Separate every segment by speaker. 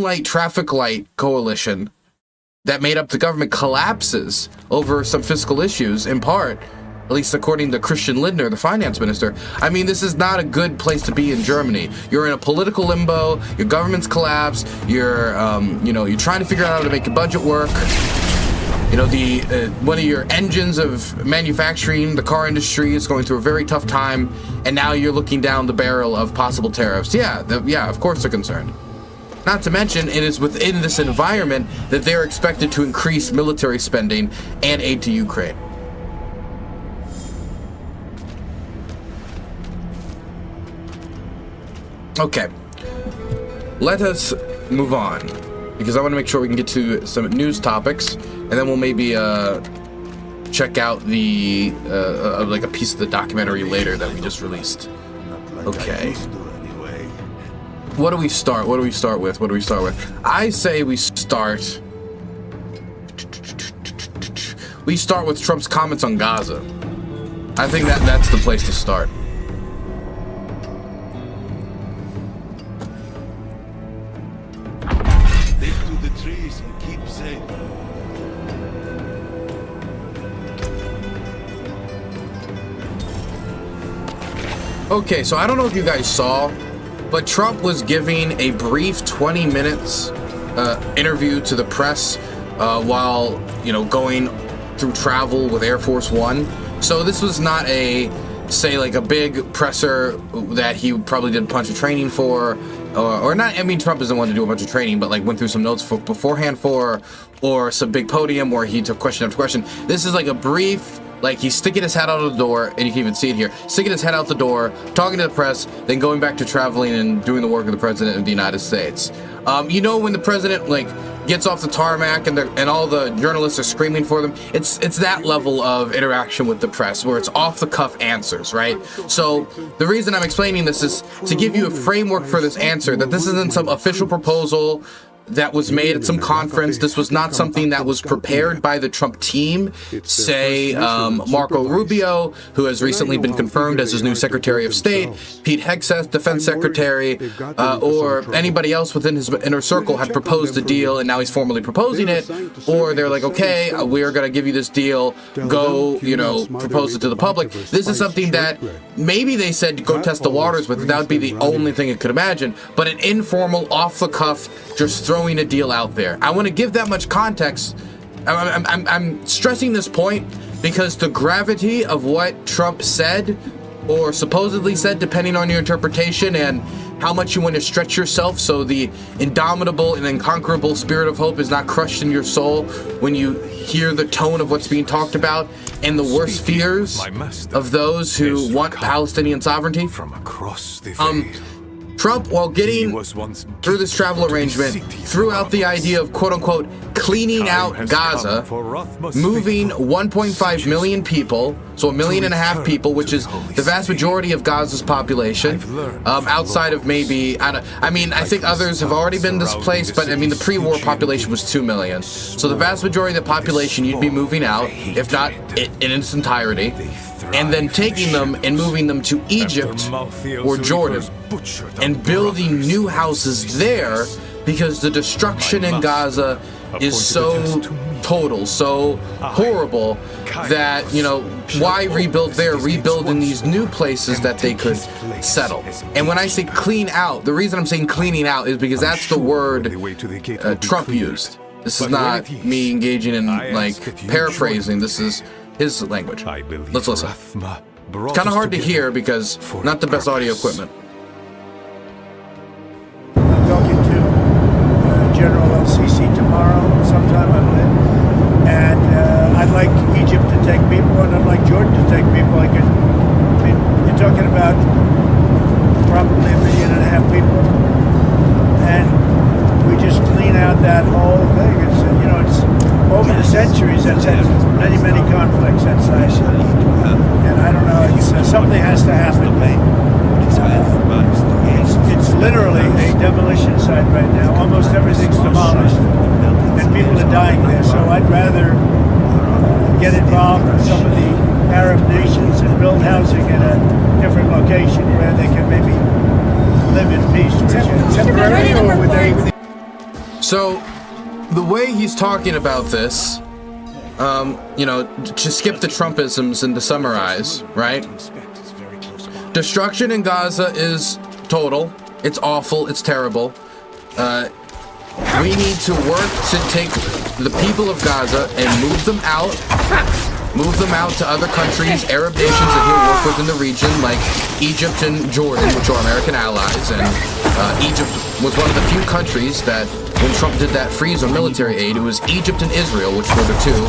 Speaker 1: light traffic light coalition that made up the government collapses over some fiscal issues, in part, at least according to Christian Lindner, the finance minister. I mean, this is not a good place to be in Germany. You're in a political limbo, your government's collapsed, you're trying to figure out how to make your budget work. You know, one of your engines of manufacturing, the car industry, is going through a very tough time, and now you're looking down the barrel of possible tariffs. Yeah, of course they're concerned. Not to mention, it is within this environment that they're expected to increase military spending and aid to Ukraine. Okay, let us move on, because I want to make sure we can get to some news topics, and then we'll maybe check out the like a piece of the documentary later that we just released. Okay. What do we start with? I say we start with Trump's comments on Gaza. I think that's the place to start. Okay, so I don't know if you guys saw, but Trump was giving a brief 20 minutes interview to the press while, going through travel with Air Force One. So this was not like a big presser that he probably did a bunch of training for, or not. I mean, Trump doesn't want to do a bunch of training, but like went through some notes beforehand for, or some big podium where he took question after question. This is like a brief. Like, he's sticking his head out of the door, and you can even see it here, sticking his head out the door, talking to the press, then going back to traveling and doing the work of the president of the United States. When the president, gets off the tarmac and all the journalists are screaming for them, it's that level of interaction with the press where it's off-the-cuff answers, right? So the reason I'm explaining this is to give you a framework for this answer, that this isn't some official proposal that was made at some conference. This was not something that was prepared by the Trump team, say Marco Rubio, who has recently been confirmed as his new Secretary of State, Pete Hegseth, Defense Secretary, or anybody else within his inner circle had proposed a deal and now he's formally proposing it, or they're like, okay, we're going to give you this deal, go, propose it to the public. This is something that maybe they said go test the waters with. That would be the only thing I could imagine, but an informal, off-the-cuff, just throwing a deal out there. I want to give that much context. I'm stressing this point because the gravity of what Trump said, or supposedly said, depending on your interpretation and how much you want to stretch yourself so the indomitable and unconquerable spirit of hope is not crushed in your soul when you hear the tone of what's being talked about and the worst fears of those who want Palestinian sovereignty. From across the Trump, while getting through this travel arrangement, threw out the idea of quote-unquote cleaning out Gaza, moving 1.5 million people, so 1.5 million people, which is the vast majority of Gaza's population, outside of maybe, I think others have already been displaced, but the pre-war population was 2 million. So the vast majority of the population you'd be moving out, if not in its entirety, and then taking them and moving them to Egypt or Jordan and building new houses there, because the destruction in Gaza is so total, so horrible, that, why rebuild there? Rebuild in these new places that they could settle. And when I say clean out, the reason I'm saying cleaning out is because that's the word Trump used. This is not me engaging in, paraphrasing. This is his language. Let's listen. It's kind of hard to hear because not the best audio equipment.
Speaker 2: I'm talking to General El-Sisi tomorrow, sometime I believe, and I'd like Egypt to take people, and I'd like Jordan to take people. You're talking about probably 1.5 million people, and we just clean out that whole thing. It's over the centuries that's had many conflicts that size, and I don't know. Something has to happen. It's literally a demolition site right now. Almost everything's demolished, and people are dying there. So I'd rather get involved with some of the Arab nations and build housing in a different location where they can maybe live in peace. Temporary, or would they?
Speaker 1: So, the way he's talking about this, you know, to skip the Trumpisms and to summarize, right? Destruction in Gaza is total. It's awful. It's terrible. We need to work to take the people of Gaza and move them out to other countries, Arab nations that he'll work with in the region, like Egypt and Jordan, which are American allies. And Egypt was one of the few countries that, when Trump did that freeze on military aid, it was Egypt and Israel, which were the two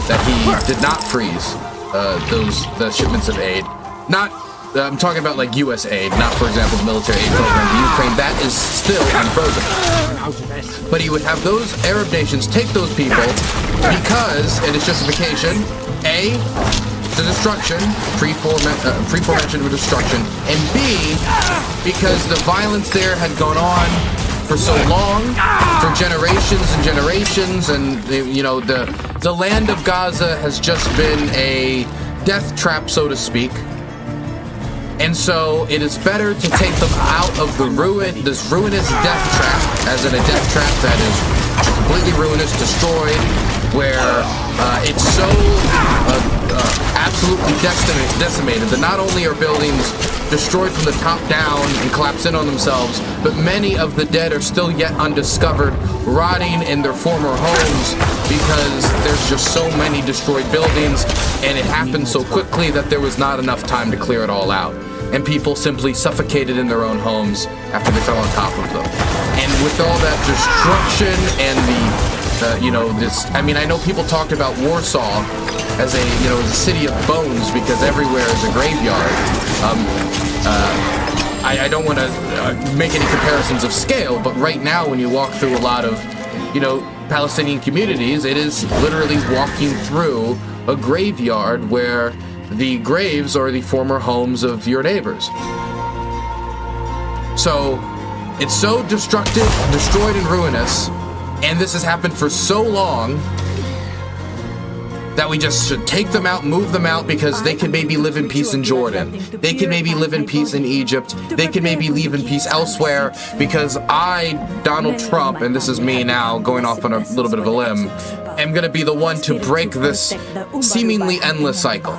Speaker 1: that he did not freeze the shipments of aid. I'm talking about like U.S. aid, not, for example, the military aid program to Ukraine. That is still unfrozen. But he would have those Arab nations take those people because, in his justification, A, the destruction, pre-mentioned destruction, and B, because the violence there had gone on for so long, for generations and generations, and you know, the land of Gaza has just been a death trap, so to speak. And so it is better to take them out of this ruinous death trap, as in a death trap that is completely ruinous, destroyed, where it's so absolutely decimated that not only are buildings destroyed from the top down and collapse in on themselves, but many of the dead are still yet undiscovered, rotting in their former homes because there's just so many destroyed buildings, and it happened so quickly that there was not enough time to clear it all out. And people simply suffocated in their own homes after they fell on top of them. And with all that destruction and I know people talked about Warsaw as a city of bones because everywhere is a graveyard. I don't want to make any comparisons of scale, but right now when you walk through a lot of, Palestinian communities, it is literally walking through a graveyard where the graves are the former homes of your neighbors. So it's so destructive, destroyed, and ruinous, and this has happened for so long that we just should take them out, move them out, because they can maybe live in peace in Jordan. They can maybe live in peace in Egypt. They can maybe live in peace elsewhere, because I, Donald Trump, and this is me now going off on a little bit of a limb, am going to be the one to break this seemingly endless cycle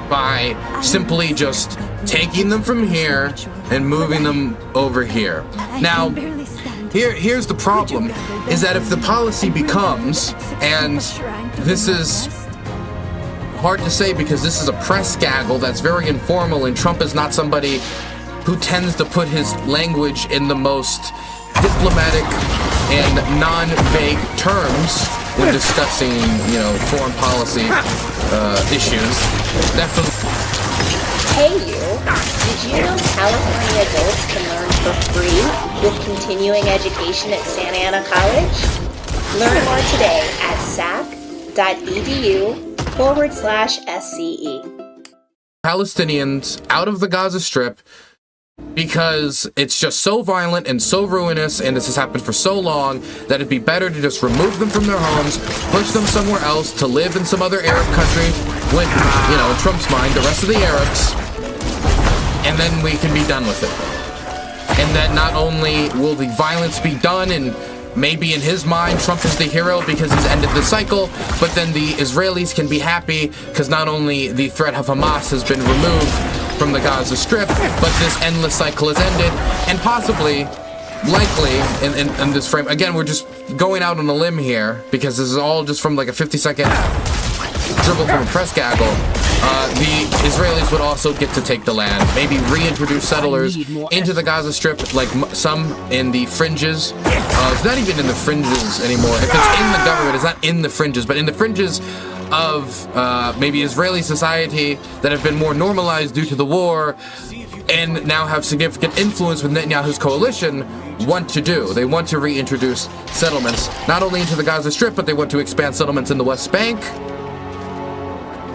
Speaker 1: by simply just taking them from here and moving them over here. Now, here's the problem, is that if the policy becomes, and this is hard to say because this is a press gaggle that's very informal, and Trump is not somebody who tends to put his language in the most diplomatic and non-vague terms when discussing, foreign policy issues. Definitely.
Speaker 3: Hey you, did you know California adults can learn for free with continuing education at Santa Ana College? Learn more today at sac.edu/SCE.
Speaker 1: Palestinians out of the Gaza Strip, because it's just so violent and so ruinous, and this has happened for so long, that it'd be better to just remove them from their homes, push them somewhere else to live in some other Arab country with, in Trump's mind, the rest of the Arabs, and then we can be done with it. And that not only will the violence be done, and maybe in his mind, Trump is the hero because he's ended the cycle, but then the Israelis can be happy because not only the threat of Hamas has been removed from the Gaza Strip, but this endless cycle has ended, and possibly, likely, in this frame, again, we're just going out on a limb here, because this is all just from like a 50-second dribble from a press gaggle, the Israelis would also get to take the land, maybe reintroduce settlers into the Gaza Strip, like some in the fringes. It's not even in the fringes anymore. If it's in the government, it's not in the fringes, but in the fringes of maybe Israeli society that have been more normalized due to the war and now have significant influence with Netanyahu's coalition, want to do. They want to reintroduce settlements, not only into the Gaza Strip, but they want to expand settlements in the West Bank.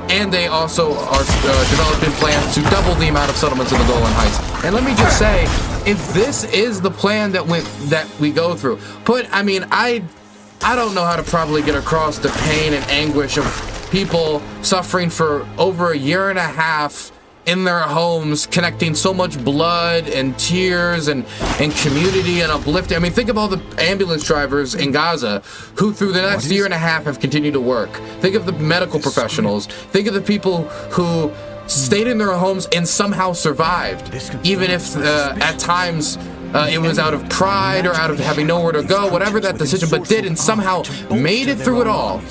Speaker 1: And they also are developing plans to double the amount of settlements in the Golan Heights. And let me just say, if this is the plan that we go through, I don't know how to probably get across the pain and anguish of people suffering for over a year and a half in their homes, connecting so much blood and tears and community and uplifting. I mean, think of all the ambulance drivers in Gaza who through the next year and a half have continued to work. Think of the medical professionals. Think of the people who stayed in their homes and somehow survived, even if at times it was out of pride or out of having nowhere to go, whatever that decision, but did and somehow made it through it all.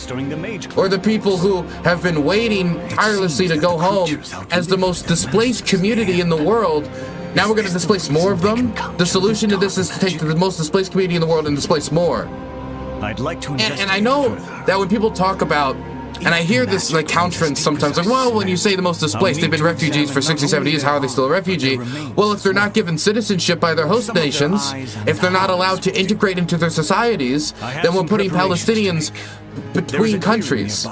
Speaker 1: Or the people who have been waiting tirelessly to go home as the most displaced community in the world. Now we're going to displace more of them. The solution to this is to take the most displaced community in the world and displace more.
Speaker 4: I'd like to
Speaker 1: and I know that when people talk about, and I hear this like counterance sometimes, like, well, when you say the most displaced, they've been refugees for 60, 70 years, how are they still a refugee? Well, if they're not given citizenship by their host nations, if they're not allowed to integrate into their societies, then we're putting Palestinians between countries.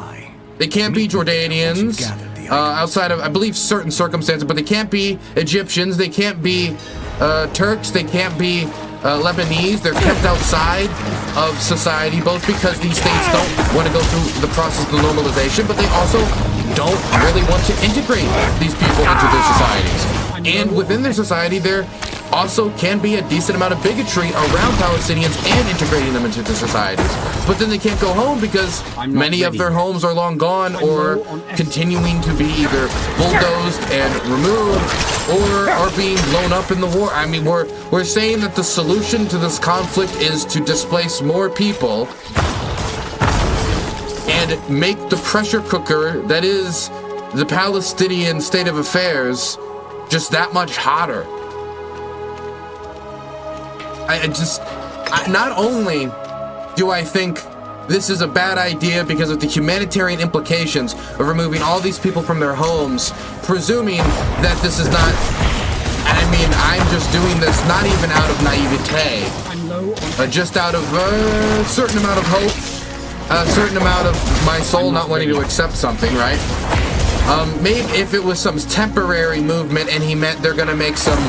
Speaker 1: They can't be Jordanians, outside of, I believe, certain circumstances, but they can't be Egyptians, they can't be Turks, they can't be Lebanese. They're kept outside of society, both because these states don't want to go through the process of normalization, but they also don't really want to integrate these people into their societies. And within their society, there also can be a decent amount of bigotry around Palestinians and integrating them into their societies. But then they can't go home because many of their homes are long gone or continuing to be either bulldozed and removed or are being blown up in the war. I mean, we're saying that the solution to this conflict is to displace more people and make the pressure cooker that is the Palestinian state of affairs just that much hotter. Not only do I think this is a bad idea because of the humanitarian implications of removing all these people from their homes, presuming that this is not, I mean, I'm just doing this not even out of naivete, just out of a certain amount of hope, a certain amount of my soul not wanting to accept something, right? Maybe if it was some temporary movement and he meant they're gonna make some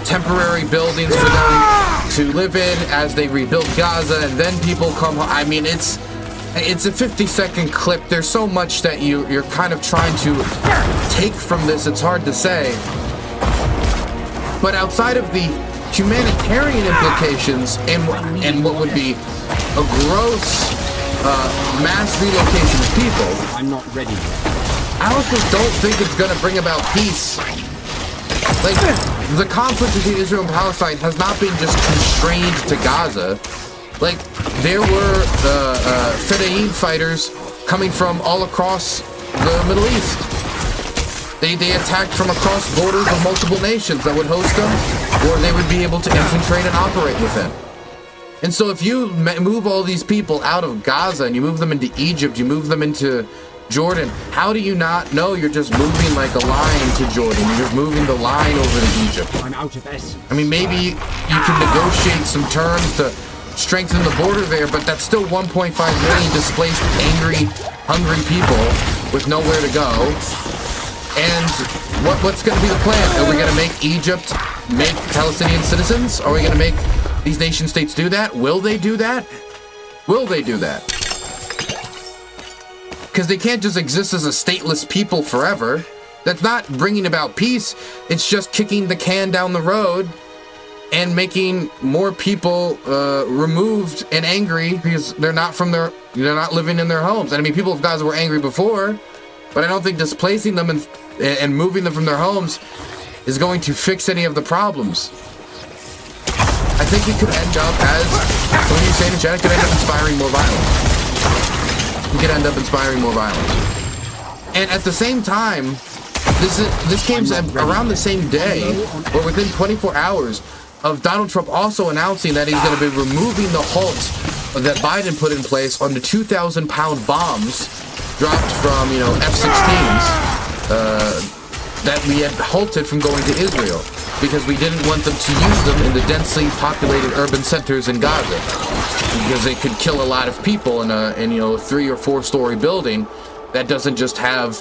Speaker 1: temporary buildings for them to live in as they rebuild Gaza and then people come home. I mean, it's a 50-second clip. There's so much that you're kind of trying to take from this, it's hard to say. But outside of the humanitarian implications and what would be a gross mass relocation of people,
Speaker 5: I'm not ready yet.
Speaker 1: I also don't think it's going to bring about peace. Like, the conflict between Israel and Palestine has not been just constrained to Gaza. Like, there were Fedayeen fighters coming from all across the Middle East. They attacked from across borders of multiple nations that would host them, or they would be able to infiltrate and operate within. And so if you move all these people out of Gaza and you move them into Egypt, you move them into Jordan, how do you not know you're just moving like a line to Jordan? You're just moving the line over to Egypt.
Speaker 5: I'm out of essence.
Speaker 1: I mean, maybe you can negotiate some terms to strengthen the border there, but that's still 1.5 million displaced, angry, hungry people with nowhere to go. And what's going to be the plan? Are we going to make Egypt make Palestinian citizens? Are we going to make these nation states do that? Will they do that? Will they do that? Because they can't just exist as a stateless people forever. That's not bringing about peace. It's just kicking the can down the road and making more people removed and angry because they're not living in their homes. And I mean, people of Gaza were angry before, but I don't think displacing them and moving them from their homes is going to fix any of the problems. I think it could end up as, when you say in the chat, it could end up inspiring more violence. It could end up inspiring more violence. And at the same time, this came around the same day, or within 24 hours, of Donald Trump also announcing that he's going to be removing the halt that Biden put in place on the 2,000-pound bombs dropped from, F-16s that we had halted from going to Israel because we didn't want them to use them in the densely populated urban centers in Gaza because they could kill a lot of people in a 3 or 4 story building that doesn't just have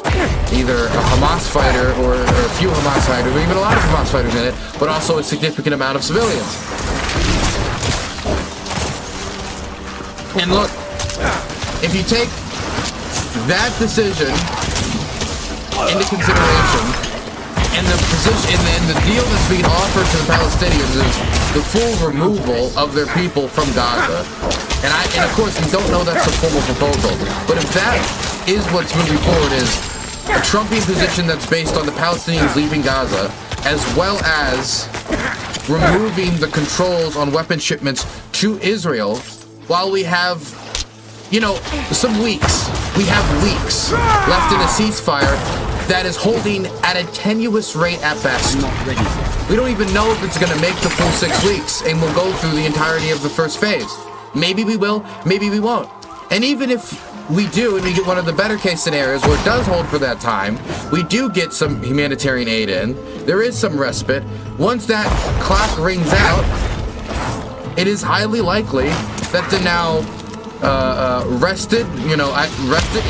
Speaker 1: either a Hamas fighter or a few Hamas fighters or even a lot of Hamas fighters in it, but also a significant amount of civilians. And look, if you take that decision into consideration And the position and the deal that's being offered to the Palestinians is the full removal of their people from Gaza. And of course we don't know that's a formal proposal. But if that is what's moving forward, is a Trumpian position that's based on the Palestinians leaving Gaza, as well as removing the controls on weapon shipments to Israel, while we have, you know, some weeks. We have weeks left in a ceasefire that is holding at a tenuous rate at best. We don't even know if it's going to make the full 6 weeks and we'll go through the entirety of the first phase. Maybe we will, maybe we won't. And even if we do, and we get one of the better case scenarios where it does hold for that time, we do get some humanitarian aid in, there is some respite. Once that clock rings out, it is highly likely that the now rested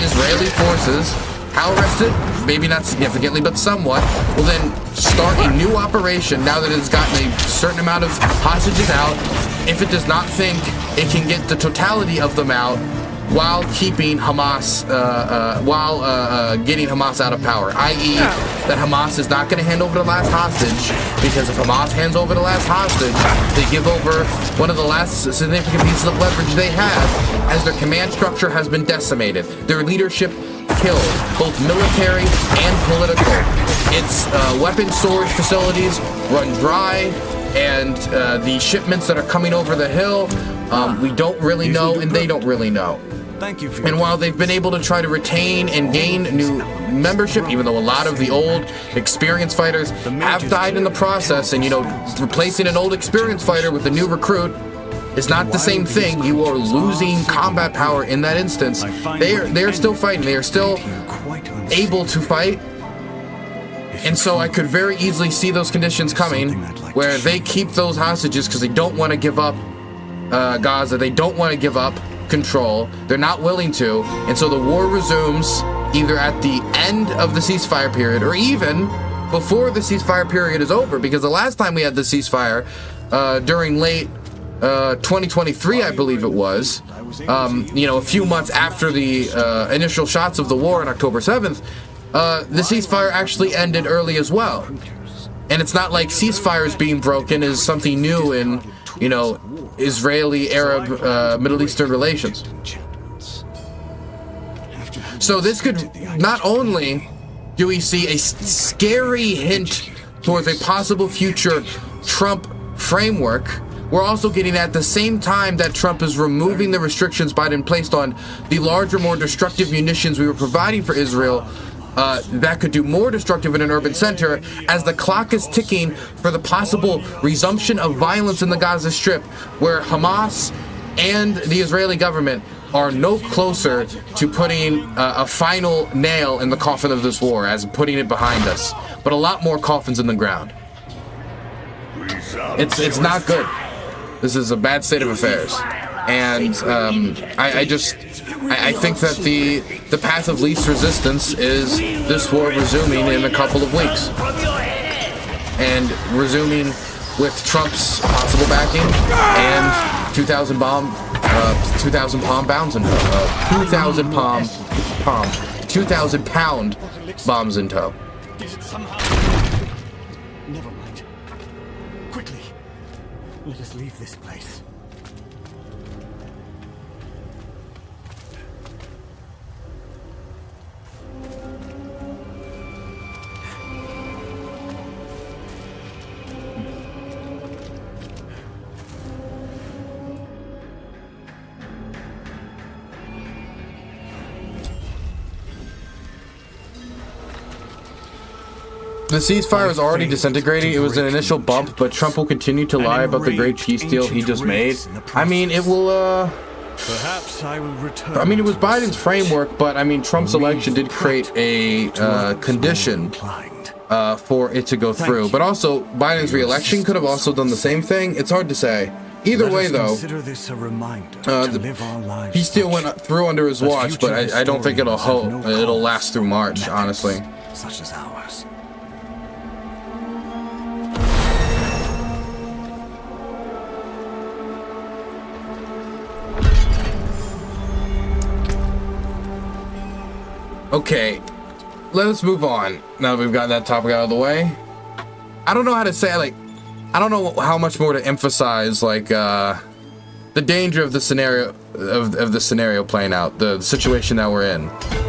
Speaker 1: Israeli forces, how rested? Maybe not significantly, but somewhat, will then start a new operation now that it's gotten a certain amount of hostages out, if it does not think it can get the totality of them out while keeping Hamas, getting Hamas out of power, i.e. that Hamas is not going to hand over the last hostage, because if Hamas hands over the last hostage, they give over one of the last significant pieces of leverage they have, as their command structure has been decimated, their leadership killed, both military and political. Its weapon storage facilities run dry, and the shipments that are coming over the hill, we don't really know, and they don't really know.
Speaker 4: Thank you for
Speaker 1: and while they've been able to try to retain and gain new membership, even though a lot of the old experienced fighters have died in the process, and, you know, replacing an old experienced fighter with a new recruit is not the same thing. You are losing combat power in that instance. They're still fighting. They are still able to fight. And so I could very easily see those conditions coming where they keep those hostages because they don't want to give up Gaza. They don't want to give up control. They're not willing to. And so the war resumes either at the end of the ceasefire period or even before the ceasefire period is over, because the last time we had the ceasefire during late 2023, I believe it was, a few months after the initial shots of the war on October 7th, the ceasefire actually ended early as well. And it's not like ceasefires being broken is something new in, Israeli, Arab, Middle Eastern relations. So this could, not only do we see a scary hint towards a possible future Trump framework, we're also getting at the same time that Trump is removing the restrictions Biden placed on the larger, more destructive munitions we were providing for Israel, that could do more destructive in an urban center, as the clock is ticking for the possible resumption of violence in the Gaza Strip, where Hamas and the Israeli government are no closer to putting a final nail in the coffin of this war, as putting it behind us, but a lot more coffins in the ground. It's not good. This is a bad state of affairs, and I think that the path of least resistance is this war resuming in a couple of weeks, and resuming with Trump's possible backing and 2,000 pound bombs in tow. 2,000 pound bombs in tow.
Speaker 4: Never mind. Quickly, let us leave this place.
Speaker 1: The ceasefire is already disintegrating. It was an initial bump, but Trump will continue to lie about the great peace deal he just made. I mean, it will,
Speaker 4: Perhaps I will return.
Speaker 1: I mean, it was Biden's framework, but I mean, Trump's election did create a condition for it to go through. But also, Biden's re-election could have also done the same thing. It's hard to say. Either way, though, he still went through under his watch, but I don't think it'll last through March, honestly.
Speaker 4: Such as ours.
Speaker 1: Okay, let's move on. Now that we've got that topic out of the way. I don't know how to say, like, I don't know how much more to emphasize, like, the danger of the scenario, of the scenario playing out, the situation that we're in,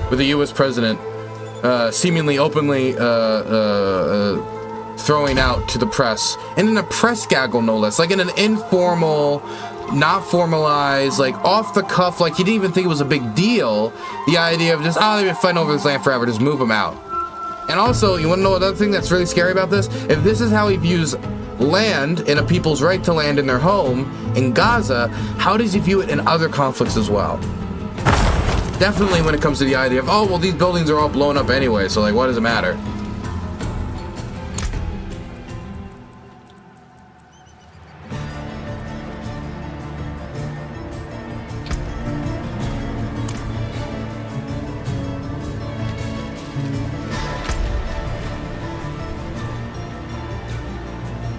Speaker 1: with the U.S. president seemingly openly throwing out to the press, and in a press gaggle, no less, like in an informal, not formalized, like off the cuff, like he didn't even think it was a big deal, the idea of just, oh, they've been fighting over this land forever, just move them out. And also, you want to know another thing that's really scary about this? If this is how he views land and a people's right to land in their home in Gaza, how does he view it in other conflicts as well? Definitely when it comes to the idea of, oh, well, these buildings are all blown up anyway, so like, what does it matter?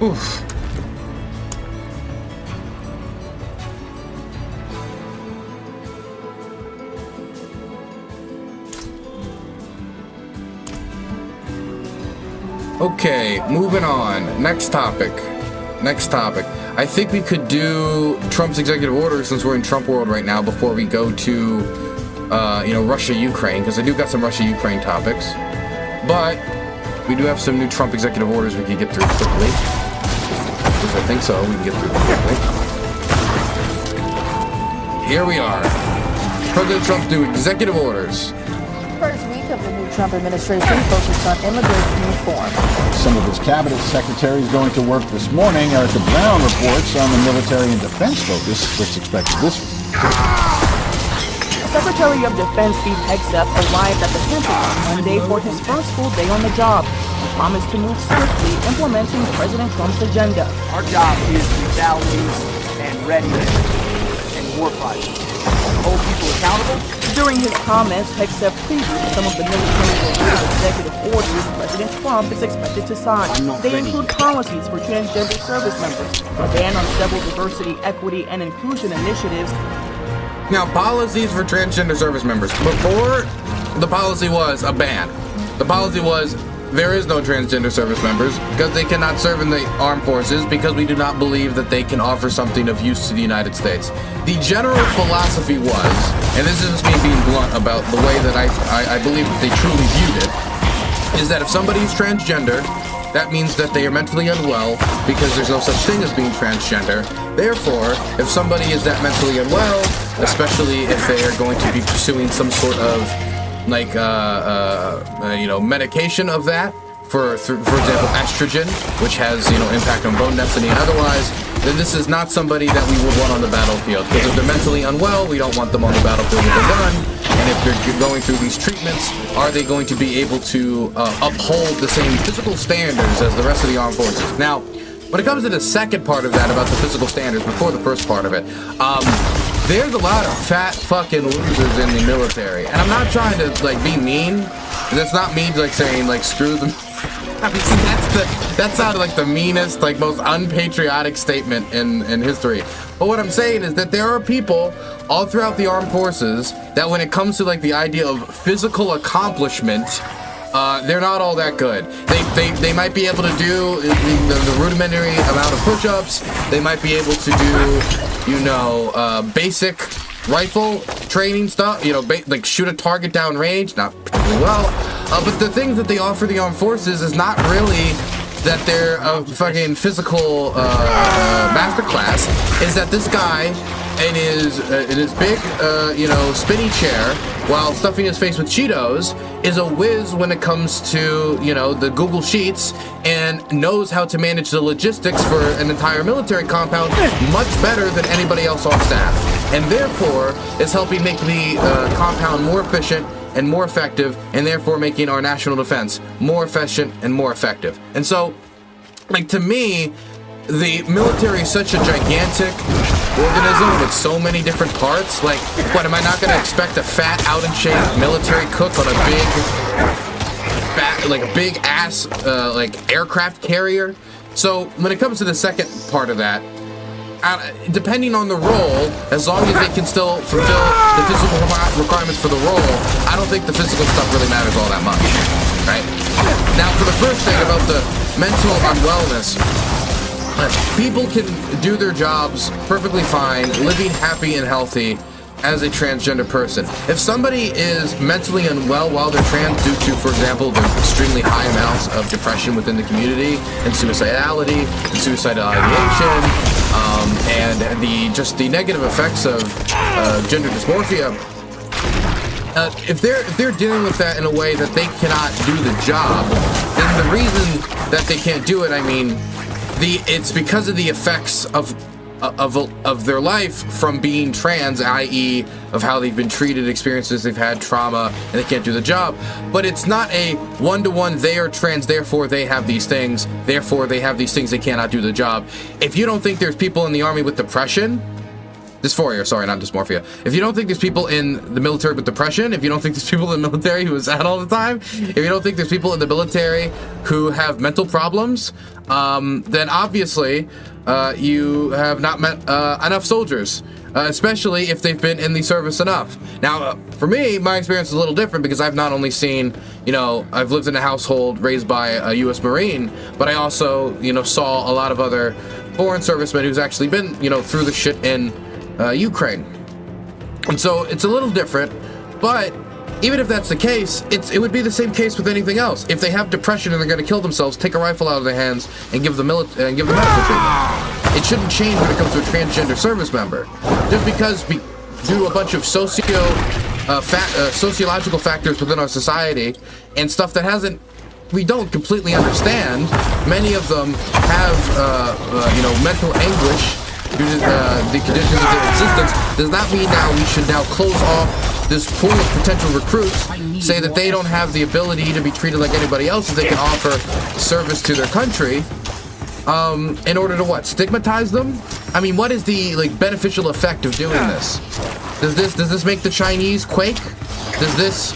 Speaker 1: Oof. Okay, moving on. Next topic. I think we could do Trump's executive order since we're in Trump world right now before we go to, Russia, Ukraine, because I do got some Russia, Ukraine topics. But we do have some new Trump executive orders we can get through quickly. At least I think so. We can get through them quickly. Here we are. President Trump's new executive orders.
Speaker 5: First week of the new Trump administration focused on immigration reform.
Speaker 6: Some of his cabinet secretaries going to work this morning. Erica Brown reports on the military and defense focus that's expected this week.
Speaker 5: Secretary of Defense Pete Hegseth arrived at the Pentagon Monday for his first full day on the job. He promised to move swiftly implementing President Trump's agenda.
Speaker 7: Our job is values and readiness and war projects. Hold people accountable.
Speaker 5: During his comments, Hegseth previewed some of the military-related executive orders President Trump is expected to sign. They include policies for transgender service members, a ban on several diversity, equity, and inclusion initiatives.
Speaker 1: Now, policies for transgender service members. Before, the policy was a ban. The policy was there is no transgender service members because they cannot serve in the armed forces because we do not believe that they can offer something of use to the United States. The general philosophy was, and this is just me being blunt about the way that I believe that they truly viewed it, is that if somebody is transgender, that means that they are mentally unwell because there's no such thing as being transgender. Therefore, if somebody is that mentally unwell, especially if they are going to be pursuing some sort of like medication of that, for example estrogen, which has impact on bone density and otherwise, then this is not somebody that we would want on the battlefield, because if they're mentally unwell, we don't want them on the battlefield with a gun. And if they're going through these treatments, are they going to be able to uphold the same physical standards as the rest of the armed forces? Now, when it comes to the second part of that, about the physical standards, before the first part of it, there's a lot of fat fucking losers in the military. And I'm not trying to, like, be mean. That's not me, like, saying, like, screw them. I mean, that sounded like the meanest, like, most unpatriotic statement in history. But what I'm saying is that there are people all throughout the armed forces that when it comes to, like, the idea of physical accomplishment, they're not all that good. They might be able to do the rudimentary amount of push-ups. They might be able to do, basic rifle training stuff, like shoot a target down range, not particularly well. But the things that they offer the armed forces is not really that they're a fucking physical masterclass. Is that this guy in his big, spinny chair, while stuffing his face with Cheetos, is a whiz when it comes to, the Google Sheets, and knows how to manage the logistics for an entire military compound much better than anybody else on staff. And therefore, is helping make the compound more efficient and more effective, and therefore making our national defense more efficient and more effective. And so, like, to me, the military is such a gigantic organism with so many different parts. Like, what, am I not going to expect a fat, out in shape military cook on a big ass, aircraft carrier? So when it comes to the second part of that, depending on the role, as long as they can still fulfill the physical requirements for the role, I don't think the physical stuff really matters all that much, right? Now, for the first thing about the mental unwellness, people can do their jobs perfectly fine, living happy and healthy as a transgender person. If somebody is mentally unwell while they're trans due to, for example, the extremely high amounts of depression within the community and suicidality and suicidal ideation, and the negative effects of gender dysmorphia, if they're dealing with that in a way that they cannot do the job, then the reason that they can't do it, I mean, it's because of the effects of their life from being trans, i.e. of how they've been treated, experiences they've had, trauma, and they can't do the job. But it's not a one-to-one, they are trans, therefore they have these things, therefore they have these things, they cannot do the job. If you don't think there's people in the army with depression, dysphoria, sorry, not dysmorphia. If you don't think there's people in the military with depression, if you don't think there's people in the military who is sad all the time, if you don't think there's people in the military who have mental problems, then obviously you have not met enough soldiers, especially if they've been in the service enough. Now, for me, my experience is a little different because I've not only seen, I've lived in a household raised by a U.S. Marine, but I also, saw a lot of other foreign servicemen who's actually been, through the shit in Ukraine. And so it's a little different, but even if that's the case, it would be the same case with anything else. If they have depression and they're going to kill themselves, take a rifle out of their hands and give them medical treatment. It shouldn't change when it comes to a transgender service member. Just because due to a bunch of sociological factors within our society and stuff that we don't completely understand, many of them have mental anguish due to the conditions of their existence, does not mean now we should now close off this pool of potential recruits, say that they don't have the ability to be treated like anybody else, if they can offer service to their country, in order to what? Stigmatize them? I mean, what is the beneficial effect of doing this? Does this make the Chinese quake? Does this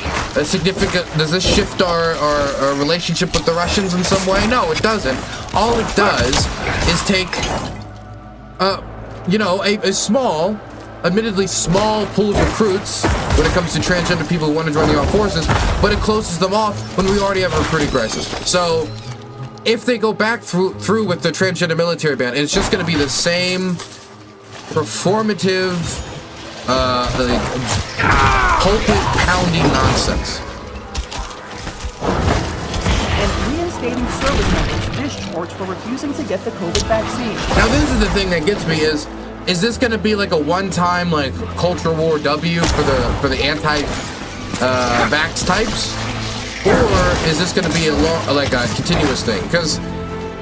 Speaker 1: shift our relationship with the Russians in some way? No, it doesn't. All it does is take a small, admittedly small pool of recruits when it comes to transgender people who want to join the armed forces, but it closes them off when we already have a recruiting crisis. So if they go back through with the transgender military ban, it's just going to be the same performative, pulpit-pounding nonsense.
Speaker 5: And reinstating service members discharged for refusing to get the COVID vaccine.
Speaker 1: Now, this is the thing that gets me is this going to be like a one-time culture war W for the anti-vax types, or is this going to be a continuous thing? Because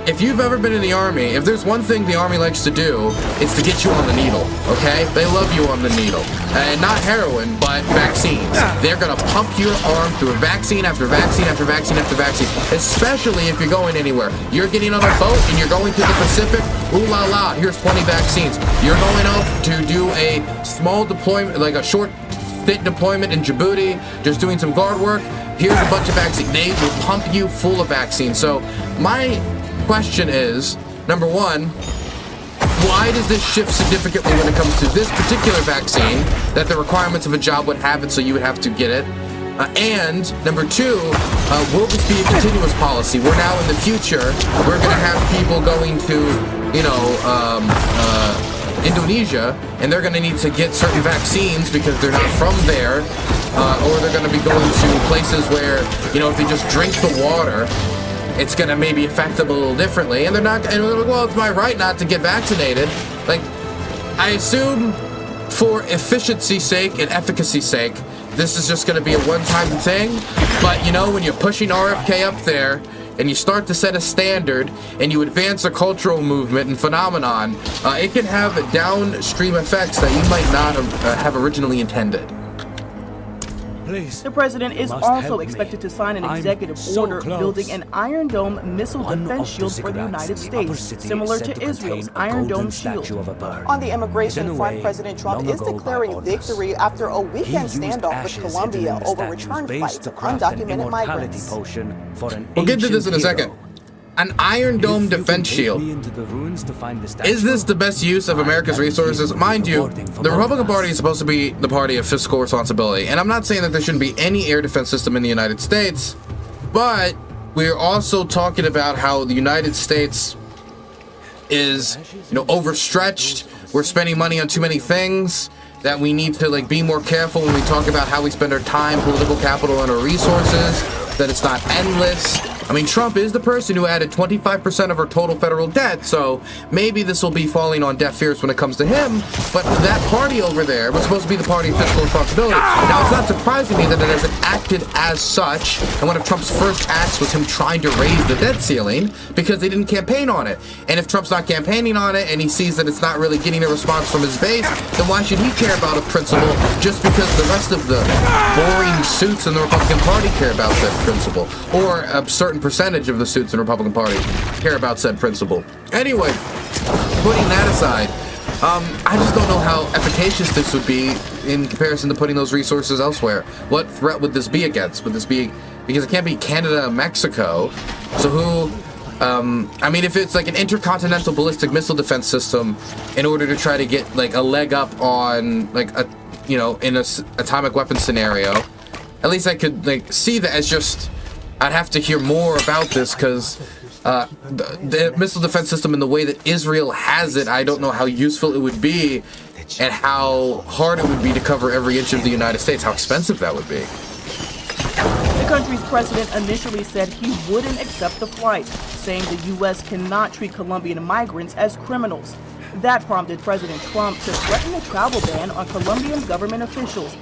Speaker 1: if you've ever been in the army, if there's one thing the army likes to do, it's to get you on the needle. Okay, they love you on the needle, and not heroin, but vaccines. They're going to pump your arm through vaccine after vaccine after vaccine after vaccine. Especially if you're going anywhere. You're getting on a boat and you're going to the Pacific. Ooh la la! Here's 20 vaccines. You're going off to do a small deployment, like a short stint deployment in Djibouti, just doing some guard work. Here's a bunch of vaccines. They will pump you full of vaccines. So my question is, number one, why does this shift significantly when it comes to this particular vaccine that the requirements of a job would have it, so you would have to get it? And number two, will this be a continuous policy? We're now in the future, we're going to have people going to, Indonesia, and they're going to need to get certain vaccines because they're not from there, or they're going to be going to places where, if they just drink the water, it's going to maybe affect them a little differently, and they're like, well, it's my right not to get vaccinated. I assume for efficiency's sake and efficacy's sake, this is just going to be a one-time thing, but when you're pushing RFK up there, and you start to set a standard, and you advance a cultural movement and phenomenon, it can have downstream effects that you might not have originally intended.
Speaker 4: Please.
Speaker 5: The president is also expected to sign an executive order building an Iron Dome missile defense shield for the United States, similar to Israel's Iron Dome shield.
Speaker 8: On the immigration front, President Trump is declaring victory after a weekend standoff with Colombia over return flights of undocumented migrants.
Speaker 1: We'll get to this in a second. An Iron Dome defense shield. Is this the best use of America's resources? Mind you, the Republican Party is supposed to be the party of fiscal responsibility, and I'm not saying that there shouldn't be any air defense system in the United States, but we're also talking about how the United States is, overstretched. We're spending money on too many things, that we need to be more careful when we talk about how we spend our time, political capital, and our resources, that it's not endless. I mean, Trump is the person who added 25% of our total federal debt, so maybe this will be falling on deaf ears when it comes to him, but that party over there was supposed to be the party of fiscal responsibility. Now, it's not surprising me that it hasn't acted as such, and one of Trump's first acts was him trying to raise the debt ceiling because they didn't campaign on it. And if Trump's not campaigning on it and he sees that it's not really getting a response from his base, then why should he care about a principle just because the rest of the boring suits in the Republican Party care about that principle, or a certain percentage of the suits in the Republican Party care about said principle? Anyway, putting that aside, I just don't know how efficacious this would be in comparison to putting those resources elsewhere. What threat would this be against? Would this be, because it can't be Canada and Mexico, so who, I mean, if it's like an intercontinental ballistic missile defense system in order to try to get a leg up on in a atomic weapon scenario, at least I could see that as just, I'd have to hear more about this, because the missile defense system in the way that Israel has it, I don't know how useful it would be and how hard it would be to cover every inch of the United States, how expensive that would be.
Speaker 5: The country's president initially said he wouldn't accept the flight, saying the U.S. cannot treat Colombian migrants as criminals. That prompted President Trump to threaten a travel ban on Colombian government officials,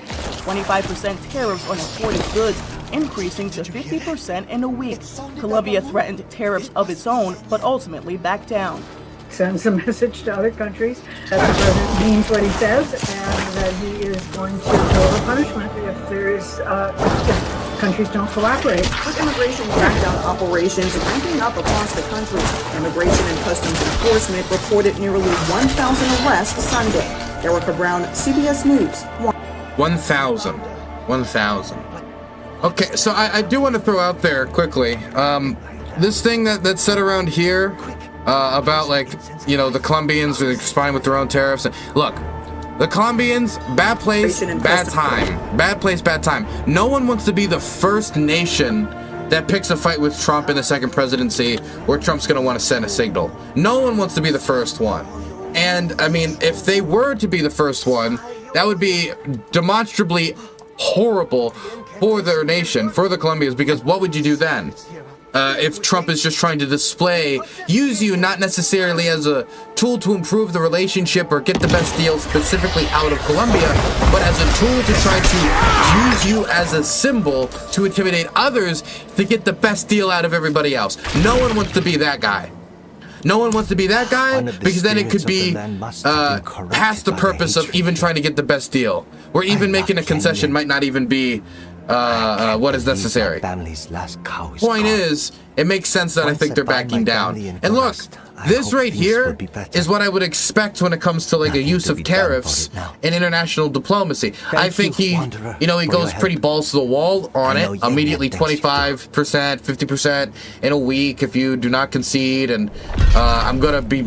Speaker 5: 25% tariffs on imported goods, increasing to 50% in a week. Colombia threatened tariffs of its own, but ultimately backed down.
Speaker 9: Sends a message to other countries that the president means what he says and that he is going to throw a punishment if countries don't cooperate.
Speaker 8: With immigration crackdown operations ramping up across the country, Immigration and Customs Enforcement reported nearly 1,000 arrests Sunday. Erica Brown, CBS News.
Speaker 1: 1,000. Okay, so I do want to throw out there quickly, this thing that's said around here about the Colombians responding with their own tariffs. Look, the Colombians, bad place, bad time. Bad place, bad time. No one wants to be the first nation that picks a fight with Trump in the second presidency where Trump's going to want to send a signal. No one wants to be the first one. And, I mean, if they were to be the first one, that would be demonstrably horrible for their nation, for the Colombians, because what would you do then? If Trump is just trying to use you not necessarily as a tool to improve the relationship or get the best deal specifically out of Colombia, but as a tool to try to use you as a symbol to intimidate others to get the best deal out of everybody else. No one wants to be that guy. No one wants to be that guy, because then it could be past the purpose of even trying to get the best deal, or even making a concession might not even be what is necessary. Point is, it makes sense that I think they're backing down. And look, this right here is what I would expect when it comes to a use of tariffs in international diplomacy. I think he goes pretty balls to the wall on it. Immediately 25%, 50% in a week if you do not concede, and I'm gonna be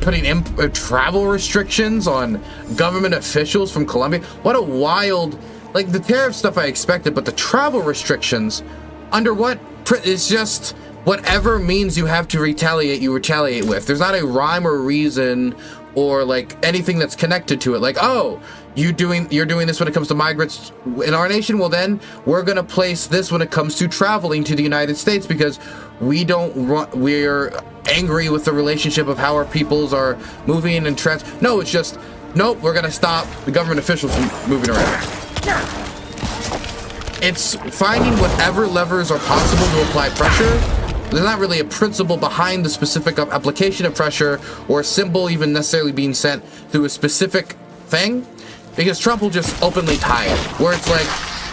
Speaker 1: putting travel restrictions on government officials from Colombia. What a wild. The tariff stuff I expected, but the travel restrictions, under what? It's just whatever means you have to retaliate, you retaliate with. There's not a rhyme or reason or anything that's connected to it. Oh, you're doing this when it comes to migrants in our nation. Well, then we're gonna place this when it comes to traveling to the United States because we're angry with the relationship of how our peoples are moving and No, it's just nope. We're gonna stop the government officials from moving around. It's finding whatever levers are possible to apply pressure. There's not really a principle behind the specific application of pressure or a symbol even necessarily being sent through a specific thing, because Trump will just openly tie it. Where it's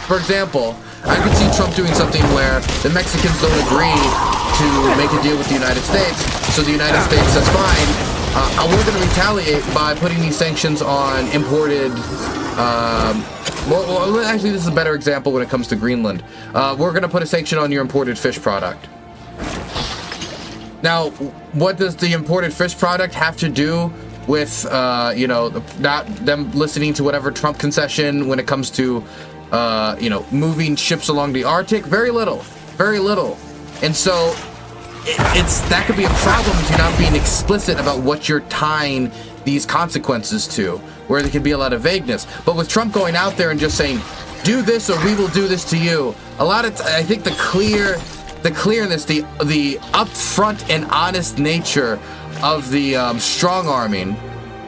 Speaker 1: for example, I could see Trump doing something where the Mexicans don't agree to make a deal with the United States, so the United States says fine, we're going to retaliate by putting these sanctions on imported well, actually, this is a better example when it comes to Greenland. We're going to put a sanction on your imported fish product. Now, what does the imported fish product have to do with, you know, not them listening to whatever Trump concession when it comes to, you know, moving ships along the Arctic? Very little, very little. And so that could be a problem if you're not being explicit about what you're tying these consequences to, where there can be a lot of vagueness. But with Trump going out there and just saying, do this or we will do this to you, I think the clearness, the upfront and honest nature of the strong arming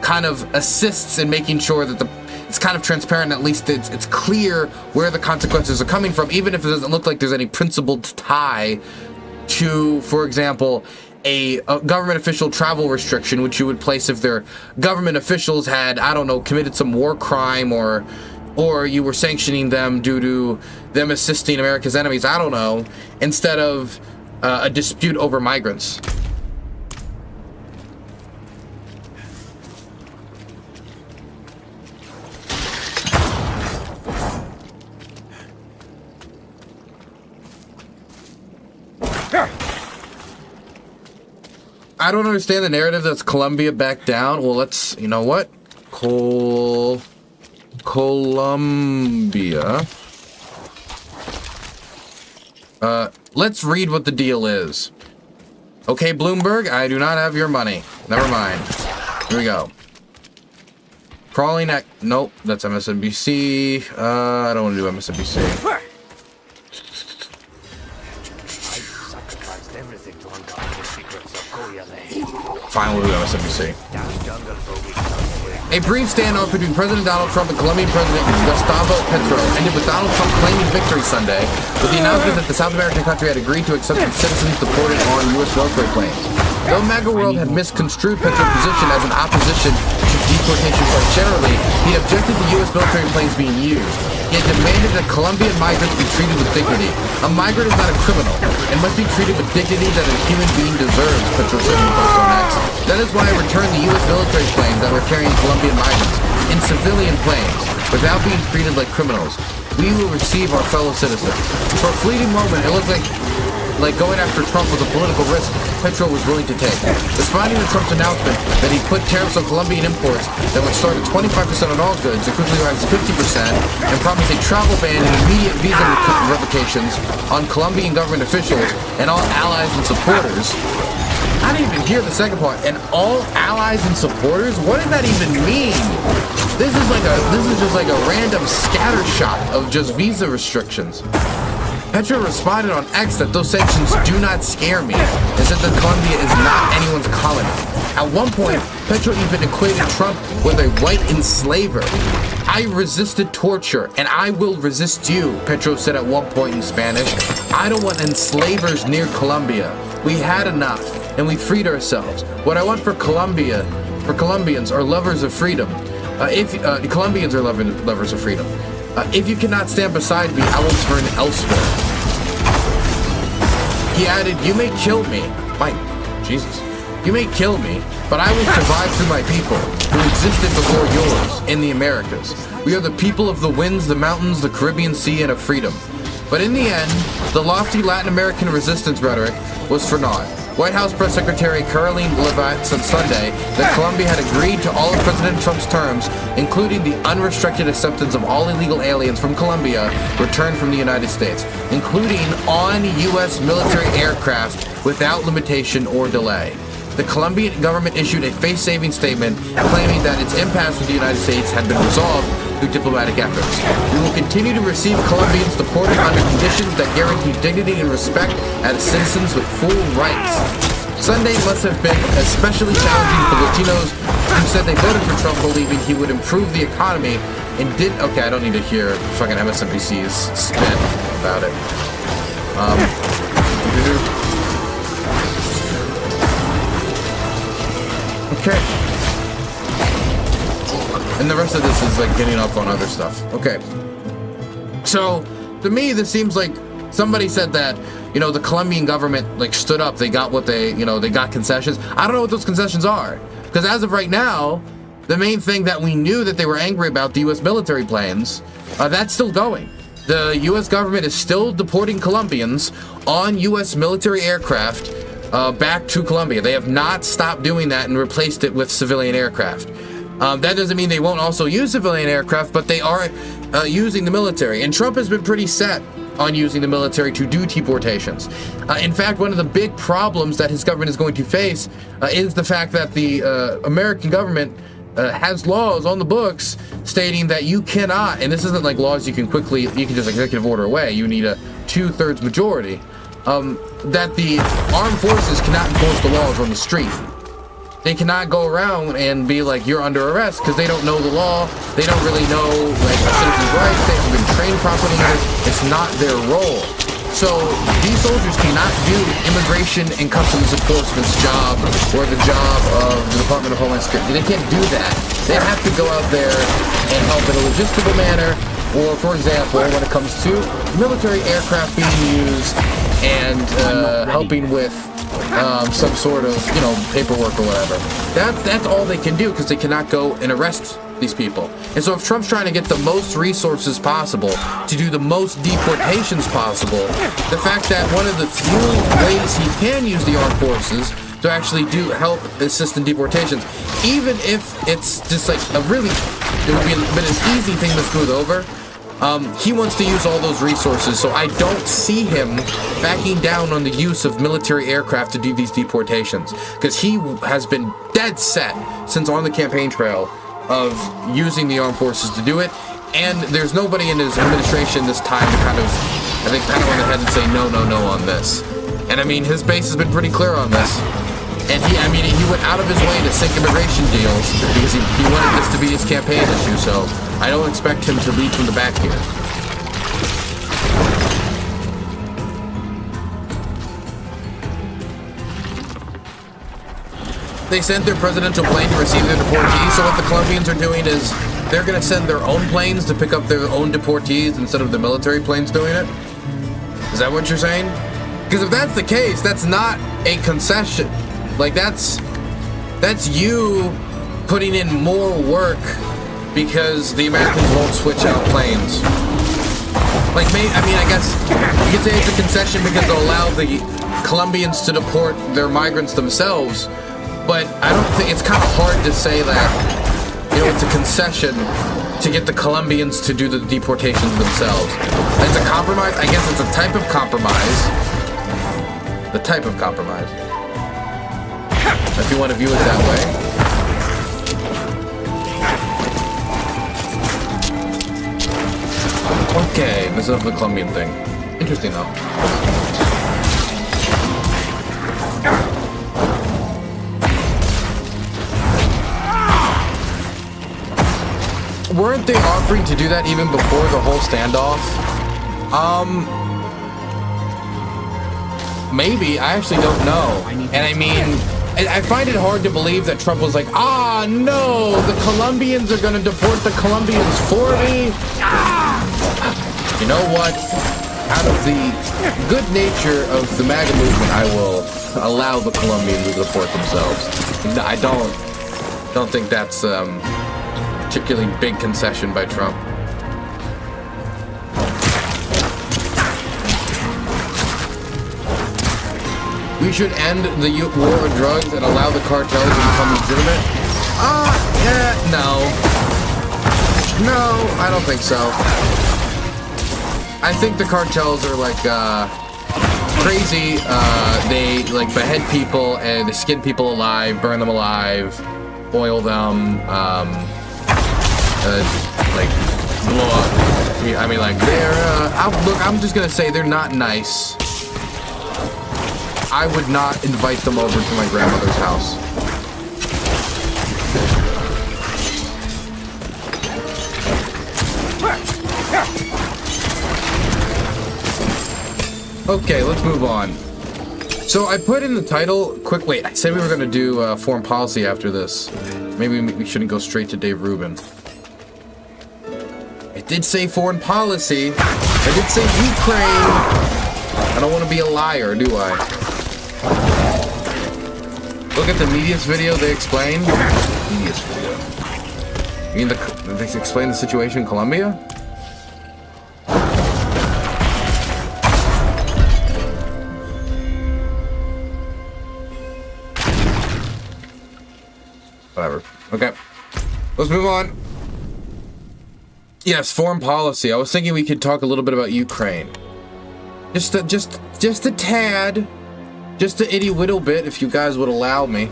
Speaker 1: kind of assists in making sure that it's kind of transparent. At least it's clear where the consequences are coming from, even if it doesn't look like there's any principled tie to, for example, a government official travel restriction, which you would place if their government officials had, I don't know, committed some war crime, or you were sanctioning them due to them assisting America's enemies, I don't know, instead of a dispute over migrants. I don't understand the narrative that's Colombia back down. Well, let's, you know what? Colombia. Let's read what the deal is. Okay, Bloomberg, I do not have your money. Never mind. Here we go. Crawling at... Nope, that's MSNBC. I don't want to do MSNBC. Fine, we'll do MSNBC. A brief standoff between President Donald Trump and Colombian President Gustavo Petro ended with Donald Trump claiming victory Sunday with the announcement that the South American country had agreed to accept its citizens deported on U.S. military planes. Though MAGA World had misconstrued Petro's position as an opposition to deportation quite generally, he objected to U.S. military planes being used. He had demanded that Colombian migrants be treated with dignity. A migrant is not a criminal and must be treated with dignity that a human being deserves, Petro said in a post on X. That is why I returned the U.S. military planes that were carrying Colombian migrants in civilian planes without being treated like criminals. We will receive our fellow citizens. For a fleeting moment, it looked like going after Trump was a political risk Petro was willing to take. Responding to Trump's announcement that he put tariffs on Colombian imports that would start at 25% on all goods and quickly rise to 50%, and promised a travel ban and immediate visa revocations on Colombian government officials and all allies and supporters. I didn't even hear the second part. And all allies and supporters? What does that even mean? This is just like a random scattershot of just visa restrictions. Petro responded on X that those sanctions do not scare me, and said that Colombia is not anyone's colony. At one point, Petro even equated Trump with a white enslaver. I resisted torture, and I will resist you, Petro said at one point in Spanish. I don't want enslavers near Colombia. We had enough, and we freed ourselves. What I want for Colombians are lovers of freedom. Colombians are lovers of freedom. If you cannot stand beside me, I will turn elsewhere. He added, you may kill me. Jesus. You may kill me, but I will survive through my people, who existed before yours, in the Americas. We are the people of the winds, the mountains, the Caribbean Sea, and of freedom. But in the end, the lofty Latin American resistance rhetoric was for naught. White House Press Secretary Caroline Leavitt said Sunday that Colombia had agreed to all of President Trump's terms, including the unrestricted acceptance of all illegal aliens from Colombia returned from the United States, including on U.S. military aircraft without limitation or delay. The Colombian government issued a face-saving statement claiming that its impasse with the United States had been resolved through diplomatic efforts. We will continue to receive Colombians deported under conditions that guarantee dignity and respect as citizens with full rights. Sunday must have been especially challenging for Latinos who said they voted for Trump believing he would improve the economy and didn't. Okay, I don't need to hear fucking MSNBC's spin about it. Okay. And the rest of this is like getting up on other stuff. Okay. So, to me, this seems like somebody said that, you know, the Colombian government like stood up. They got what they got concessions. I don't know what those concessions are. Because as of right now, the main thing that we knew that they were angry about, the U.S. military planes, that's still going. The U.S. government is still deporting Colombians on U.S. military aircraft back to Colombia. They have not stopped doing that and replaced it with civilian aircraft. That doesn't mean they won't also use civilian aircraft, but they are using the military. And Trump has been pretty set on using the military to do deportations. In fact, one of the big problems that his government is going to face is the fact that the American government has laws on the books stating that you cannot, and this isn't like laws you can just executive order away, you need a 2/3 majority, that the armed forces cannot enforce the laws on the street. They cannot go around and be like, you're under arrest, because they don't know the law, they don't really know like citizens' rights, they haven't been trained properly in it, it's not their role. So these soldiers cannot do immigration and customs enforcement's job or the job of the Department of Homeland Security. They can't do that. They have to go out there and help in a logistical manner, or for example, when it comes to military aircraft being used and helping with some sort of, paperwork or whatever. That's all they can do, because they cannot go and arrest these people. And so if Trump's trying to get the most resources possible to do the most deportations possible, the fact that one of the few ways he can use the armed forces to actually help assist in deportations, even if it's just like it would be an easy thing to smooth over, he wants to use all those resources, so I don't see him backing down on the use of military aircraft to do these deportations, because he has been dead set since on the campaign trail of using the armed forces to do it, and there's nobody in his administration this time to kind of on the head and say no on this. And I mean, his base has been pretty clear on this. And he went out of his way to sink immigration deals because he wanted this to be his campaign issue, so I don't expect him to lead from the back here. They sent their presidential plane to receive their deportees, so what the Colombians are doing is they're going to send their own planes to pick up their own deportees instead of the military planes doing it? Is that what you're saying? Because if that's the case, that's not a concession. Like, that's you putting in more work because the Americans won't switch out planes. Like, I guess you could say it's a concession because they'll allow the Colombians to deport their migrants themselves, but I don't think it's kind of hard to say that, it's a concession to get the Colombians to do the deportations themselves. It's a compromise. I guess it's a type of compromise. The type of compromise. If you want to view it that way. Okay, this is the Colombian thing. Interesting though. Weren't they offering to do that even before the whole standoff? Maybe. I actually don't know. And I mean, I find it hard to believe that Trump was like, no, the Colombians are going to deport the Colombians for me. You know what? Out of the good nature of the MAGA movement, I will allow the Colombians to deport themselves. I don't think that's a particularly big concession by Trump. We should end the war on drugs and allow the cartels to become legitimate? No, I don't think so. I think the cartels are like crazy. They like behead people and they skin people alive, burn them alive, boil them, like blow up. I mean, like they're. I'm just gonna say they're not nice. I would not invite them over to my grandmother's house. Okay, let's move on. So I put in the title quickly. I said we were going to do foreign policy after this. Maybe we shouldn't go straight to Dave Rubin. It did say foreign policy. I did say Ukraine. I don't want to be a liar, do I? Look at the Medius video they explain. Medius video. You mean they explain the situation in Colombia? Okay. Let's move on. Yes, foreign policy. I was thinking we could talk a little bit about Ukraine. Just a tad. Just a itty whittle bit, if you guys would allow me.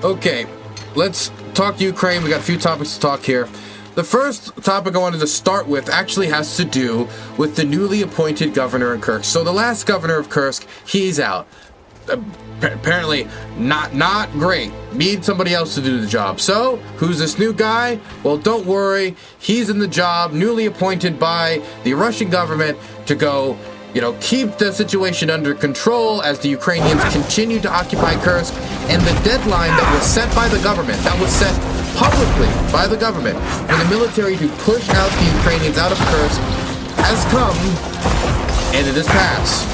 Speaker 1: Okay, let's talk Ukraine. We got a few topics to talk here. The first topic I wanted to start with actually has to do with the newly appointed governor in Kursk. So the last governor of Kursk, he's out. Apparently not great. Need somebody else to do the job. So who's this new guy? Well, don't worry. He's in the job, newly appointed by the Russian government to go, keep the situation under control as the Ukrainians continue to occupy Kursk. And the deadline that was set by the government, that was set publicly by the government, for the military to push out the Ukrainians out of Kursk has come, and it has passed.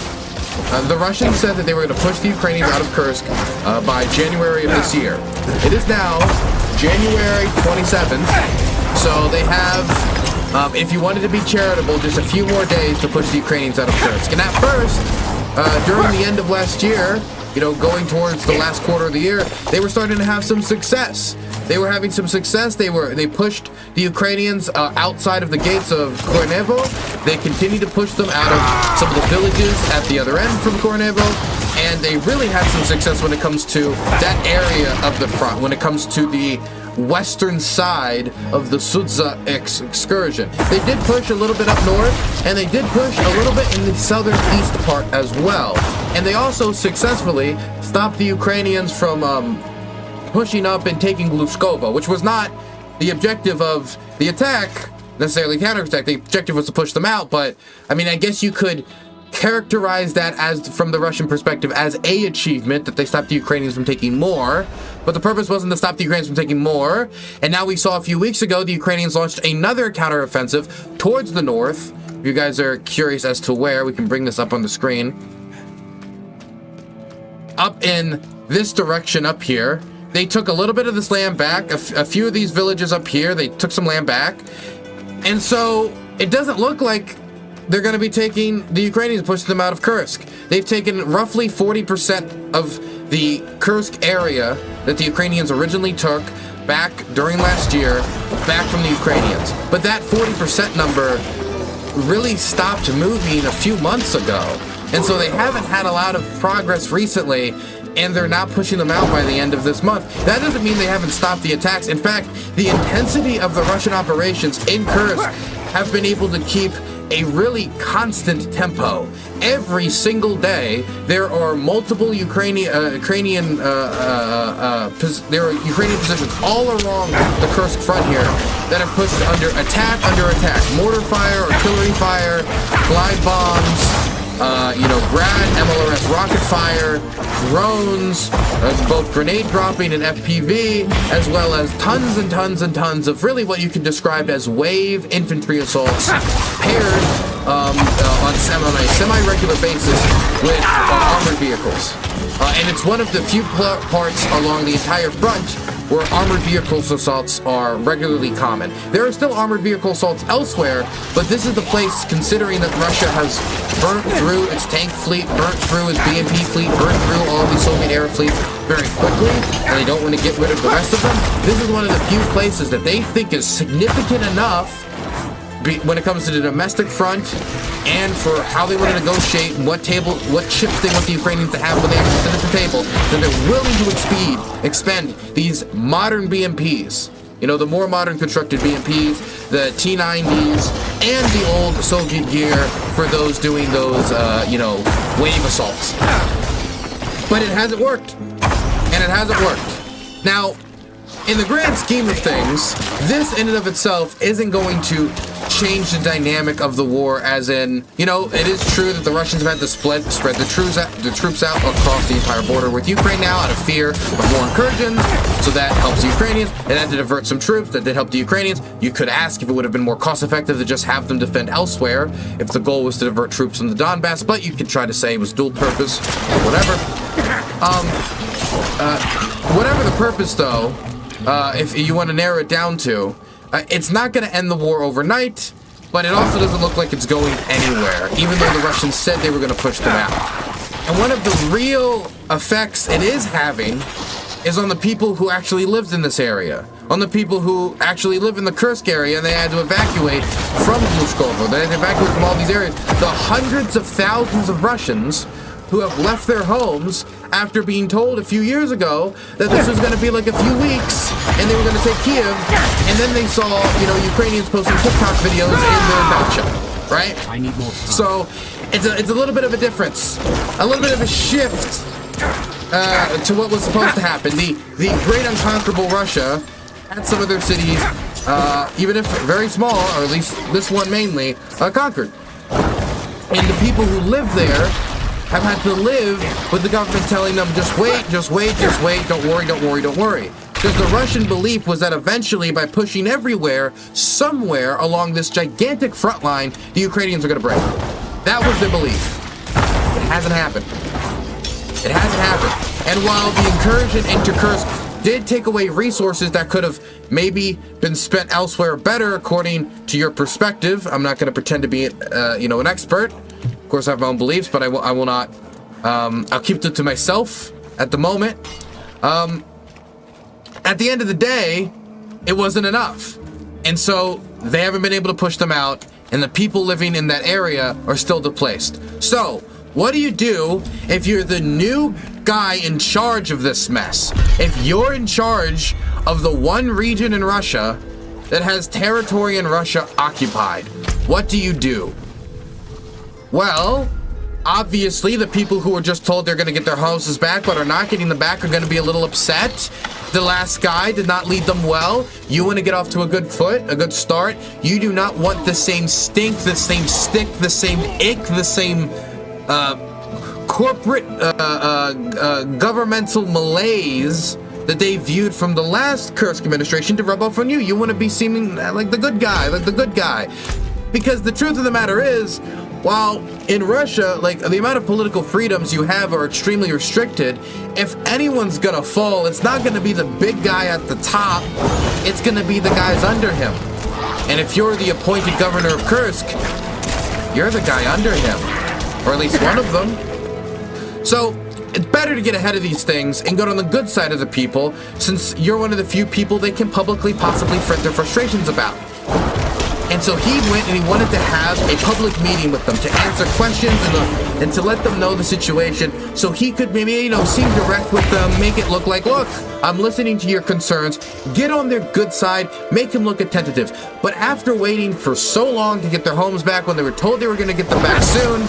Speaker 1: The Russians said that they were going to push the Ukrainians out of Kursk by January of this year. It is now January 27th, so they have, if you wanted to be charitable, just a few more days to push the Ukrainians out of Kursk. And at first, during the end of last year, going towards the last quarter of the year, they were starting to have some success. They were having some success. They pushed the Ukrainians outside of the gates of Kornevo. They continued to push them out of some of the villages at the other end from Kornevo. And they really had some success when it comes to that area of the front, when it comes to the western side of the Sudza excursion. They did push a little bit up north, and they did push a little bit in the southern east part as well. And they also successfully stopped the Ukrainians from pushing up and taking Glushkova, which was not the objective of the attack, necessarily counterattack. The objective was to push them out, but I mean, I guess you could characterize that as, from the Russian perspective, as a achievement that they stopped the Ukrainians from taking more. But the purpose wasn't to stop the Ukrainians from taking more. And now we saw a few weeks ago the Ukrainians launched another counteroffensive towards the north. If you guys are curious as to where, we can bring this up on the screen. Up in this direction up here. They took a little bit of this land back. A few of these villages up here, they took some land back. And so it doesn't look like they're going to be taking the Ukrainians, pushing them out of Kursk. They've taken roughly 40% of the Kursk area that the Ukrainians originally took back during last year, back from the Ukrainians. But that 40% number really stopped moving a few months ago. And so they haven't had a lot of progress recently, and they're not pushing them out by the end of this month. That doesn't mean they haven't stopped the attacks. In fact, the intensity of the Russian operations in Kursk have been able to keep a really constant tempo. Every single day, there are multiple Ukrainian positions all along the Kursk front here that are pushed under attack, mortar fire, artillery fire, glide bombs, Grad, MLRS rocket fire, drones, both grenade dropping and FPV, as well as tons and tons and tons of really what you can describe as wave infantry assaults paired on a semi-regular basis with armored vehicles. And it's one of the few parts along the entire front where armored vehicle assaults are regularly common. There are still armored vehicle assaults elsewhere, but this is the place, considering that Russia has burnt through its tank fleet, burnt through its BMP fleet, burnt through all the Soviet air fleets very quickly, and they don't want to get rid of the rest of them. This is one of the few places that they think is significant enough when it comes to the domestic front and for how they want to negotiate and what chips they want the Ukrainians to have when they actually sit at the table, that they're willing to expend these modern BMPs, the more modern constructed BMPs, the T-90s, and the old Soviet gear for those doing those, wave assaults. But it hasn't worked. And it hasn't worked. Now, in the grand scheme of things, this in and of itself isn't going to change the dynamic of the war, as in, you know, it is true that the Russians have had to spread the troops out across the entire border with Ukraine now out of fear of more incursions, so that helps the Ukrainians. It had to divert some troops that did help the Ukrainians. You could ask if it would have been more cost effective to just have them defend elsewhere if the goal was to divert troops from the Donbass, but you could try to say it was dual purpose or whatever. Whatever the purpose, though, if you want to narrow it down to, it's not going to end the war overnight, but it also doesn't look like it's going anywhere, even though the Russians said they were going to push them out. And one of the real effects it is having is on the people who actually lived in this area, on the people who actually live in the Kursk area, and they had to evacuate from Glushkovo. They had to evacuate from all these areas. The hundreds of thousands of Russians who have left their homes after being told a few years ago that this was going to be like a few weeks and they were going to take Kiev, and then they saw, you know, Ukrainians posting TikTok videos in their dacha, right?
Speaker 4: I need more time.
Speaker 1: So it's a little bit of a difference, a little bit of a shift to what was supposed to happen. The great unconquerable Russia had some of their cities, even if very small, or at least this one mainly, conquered. And the people who live there have had to live with the government telling them, just wait, just wait, just wait, don't worry, don't worry, don't worry. Because the Russian belief was that eventually, by pushing everywhere, somewhere along this gigantic front line, the Ukrainians are going to break. That was their belief. It hasn't happened. It hasn't happened. And while the incursion into Kursk did take away resources that could have maybe been spent elsewhere better, according to your perspective, I'm not going to pretend to be, an expert. Of course, I have my own beliefs, but I will not. I'll keep them to myself at the moment. At the end of the day, it wasn't enough. And so they haven't been able to push them out, and the people living in that area are still displaced. So what do you do if you're the new guy in charge of this mess? If you're in charge of the one region in Russia that has territory in Russia occupied, what do you do? Well, obviously, the people who were just told they're going to get their houses back but are not getting them back are going to be a little upset. The last guy did not lead them well. You want to get off to a good foot, a good start. You do not want the same stink, the same stick, the same ick, the same corporate governmental malaise that they viewed from the last Kursk administration to rub off on you. You want to be seeming like the good guy, Because the truth of the matter is, while in Russia, like, the amount of political freedoms you have are extremely restricted, if anyone's gonna fall, it's not gonna be the big guy at the top, it's gonna be the guys under him. And if you're the appointed governor of Kursk, you're the guy under him, or at least one of them. So it's better to get ahead of these things and go on the good side of the people, since you're one of the few people they can publicly possibly vent their frustrations about. And so he went and he wanted to have a public meeting with them to answer questions and to let them know the situation, so he could maybe, seem direct with them, make it look like, look, I'm listening to your concerns, get on their good side, make them look attentive. But after waiting for so long to get their homes back, when they were told they were going to get them back soon,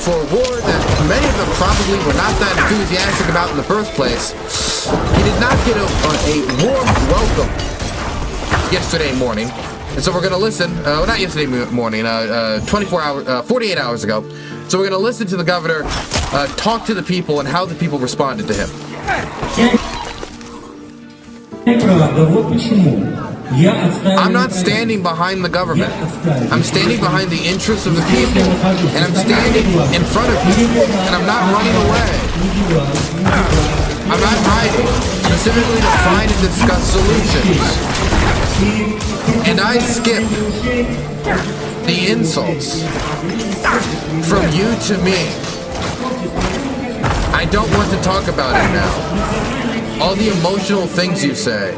Speaker 1: for a war that many of them probably were not that enthusiastic about in the first place, he did not get a warm welcome yesterday morning. And so we're going to listen, not yesterday morning, 48 hours ago. So we're going to listen to the governor talk to the people and how the people responded to him. I'm not standing behind the government. I'm standing behind the interests of the people. And I'm standing in front of you. And I'm not running away. I'm not hiding, specifically to find and discuss solutions. And I skip the insults from you to me. I don't want to talk about it now. All the emotional things you say.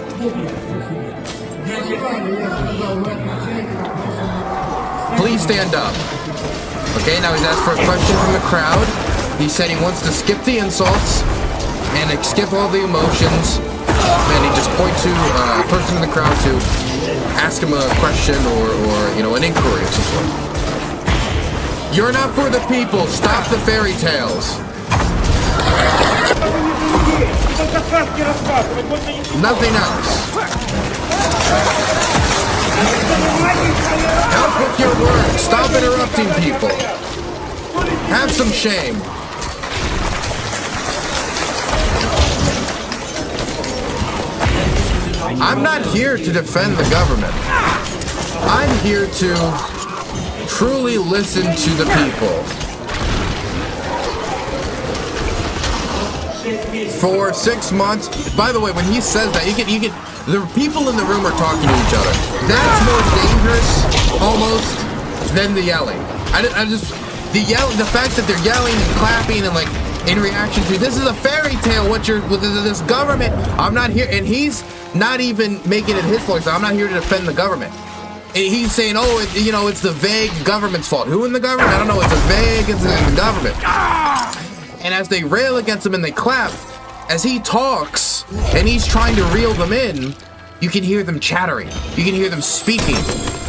Speaker 1: Please stand up. Okay, now he's asked for a question from the crowd. He said he wants to skip the insults and skip all the emotions. And he just points to a person in the crowd to ask him a question or an inquiry of some sort. You're not for the people. Stop the fairy tales. Nothing else. Help with your work. Stop interrupting people. Have some shame. I'm not here to defend the government. I'm here to truly listen to the people. For 6 months. By the way, when he says that, you get the people in the room are talking to each other. That's more dangerous, almost, than the yelling. The fact that they're yelling and clapping and like in reaction to this is a fairy tale. With this government? I'm not here, and he's not even making it his voice. I'm not here to defend the government. And he's saying, "Oh, it's the vague government's fault." Who in the government? I don't know. It's the government. And as they rail against him and they clap, as he talks and he's trying to reel them in, you can hear them chattering. You can hear them speaking.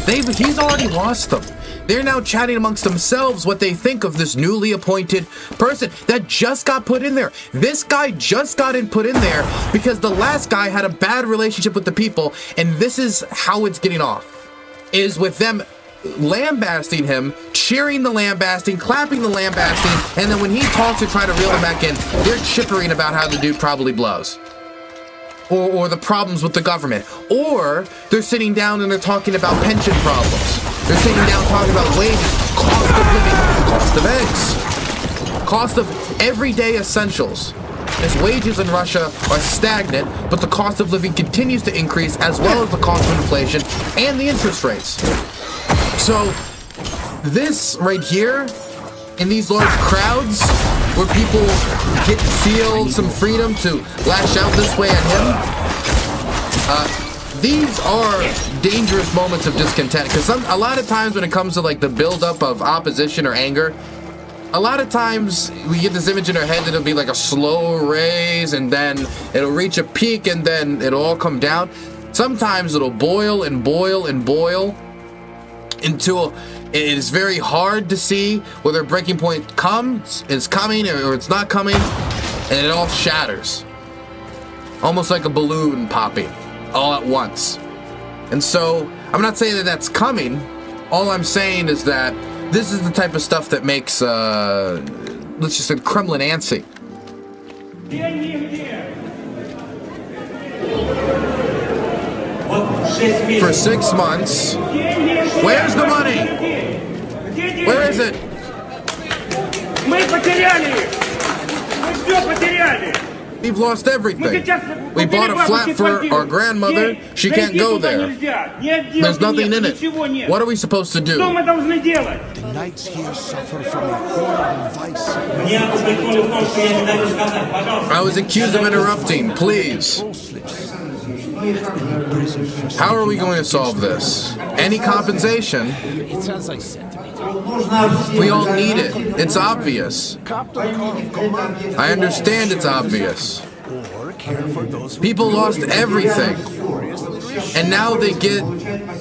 Speaker 1: He's already lost them. They're now chatting amongst themselves what they think of this newly appointed person that just got put in there. This guy just got put in there because the last guy had a bad relationship with the people, and this is how it's getting off. Is with them lambasting him, cheering the lambasting, clapping the lambasting, and then when he talks to try to reel him back in, they're chippering about how the dude probably blows. Or the problems with the government. Or they're sitting down and they're talking about pension problems. They're sitting down talking about wages, cost of living, cost of eggs, cost of everyday essentials. As wages in Russia are stagnant, but the cost of living continues to increase, as well as the cost of inflation and the interest rates. So this right here, in these large crowds, where people feel some freedom to lash out this way at him, these are dangerous moments of discontent. Because a lot of times when it comes to like the buildup of opposition or anger, a lot of times we get this image in our head that it'll be like a slow raise and then it'll reach a peak and then it'll all come down. Sometimes it'll boil and boil and boil until it is very hard to see whether a breaking point is coming or it's not coming, and it all shatters. Almost like a balloon popping all at once. And so I'm not saying that that's coming. All I'm saying is that this is the type of stuff that makes, let's just say, Kremlin antsy. For 6 months. Where's the money? Where is it? We've lost everything. We bought a flat for our grandmother. She can't go there. There's nothing in it. What are we supposed to do?
Speaker 4: The knights here suffer from a horrible vice.
Speaker 1: I was accused of interrupting. Please. How are we going to solve this? Any compensation?
Speaker 4: It's as I said to me.
Speaker 1: We all need it. It's obvious. I understand it's obvious. People lost everything. And now they get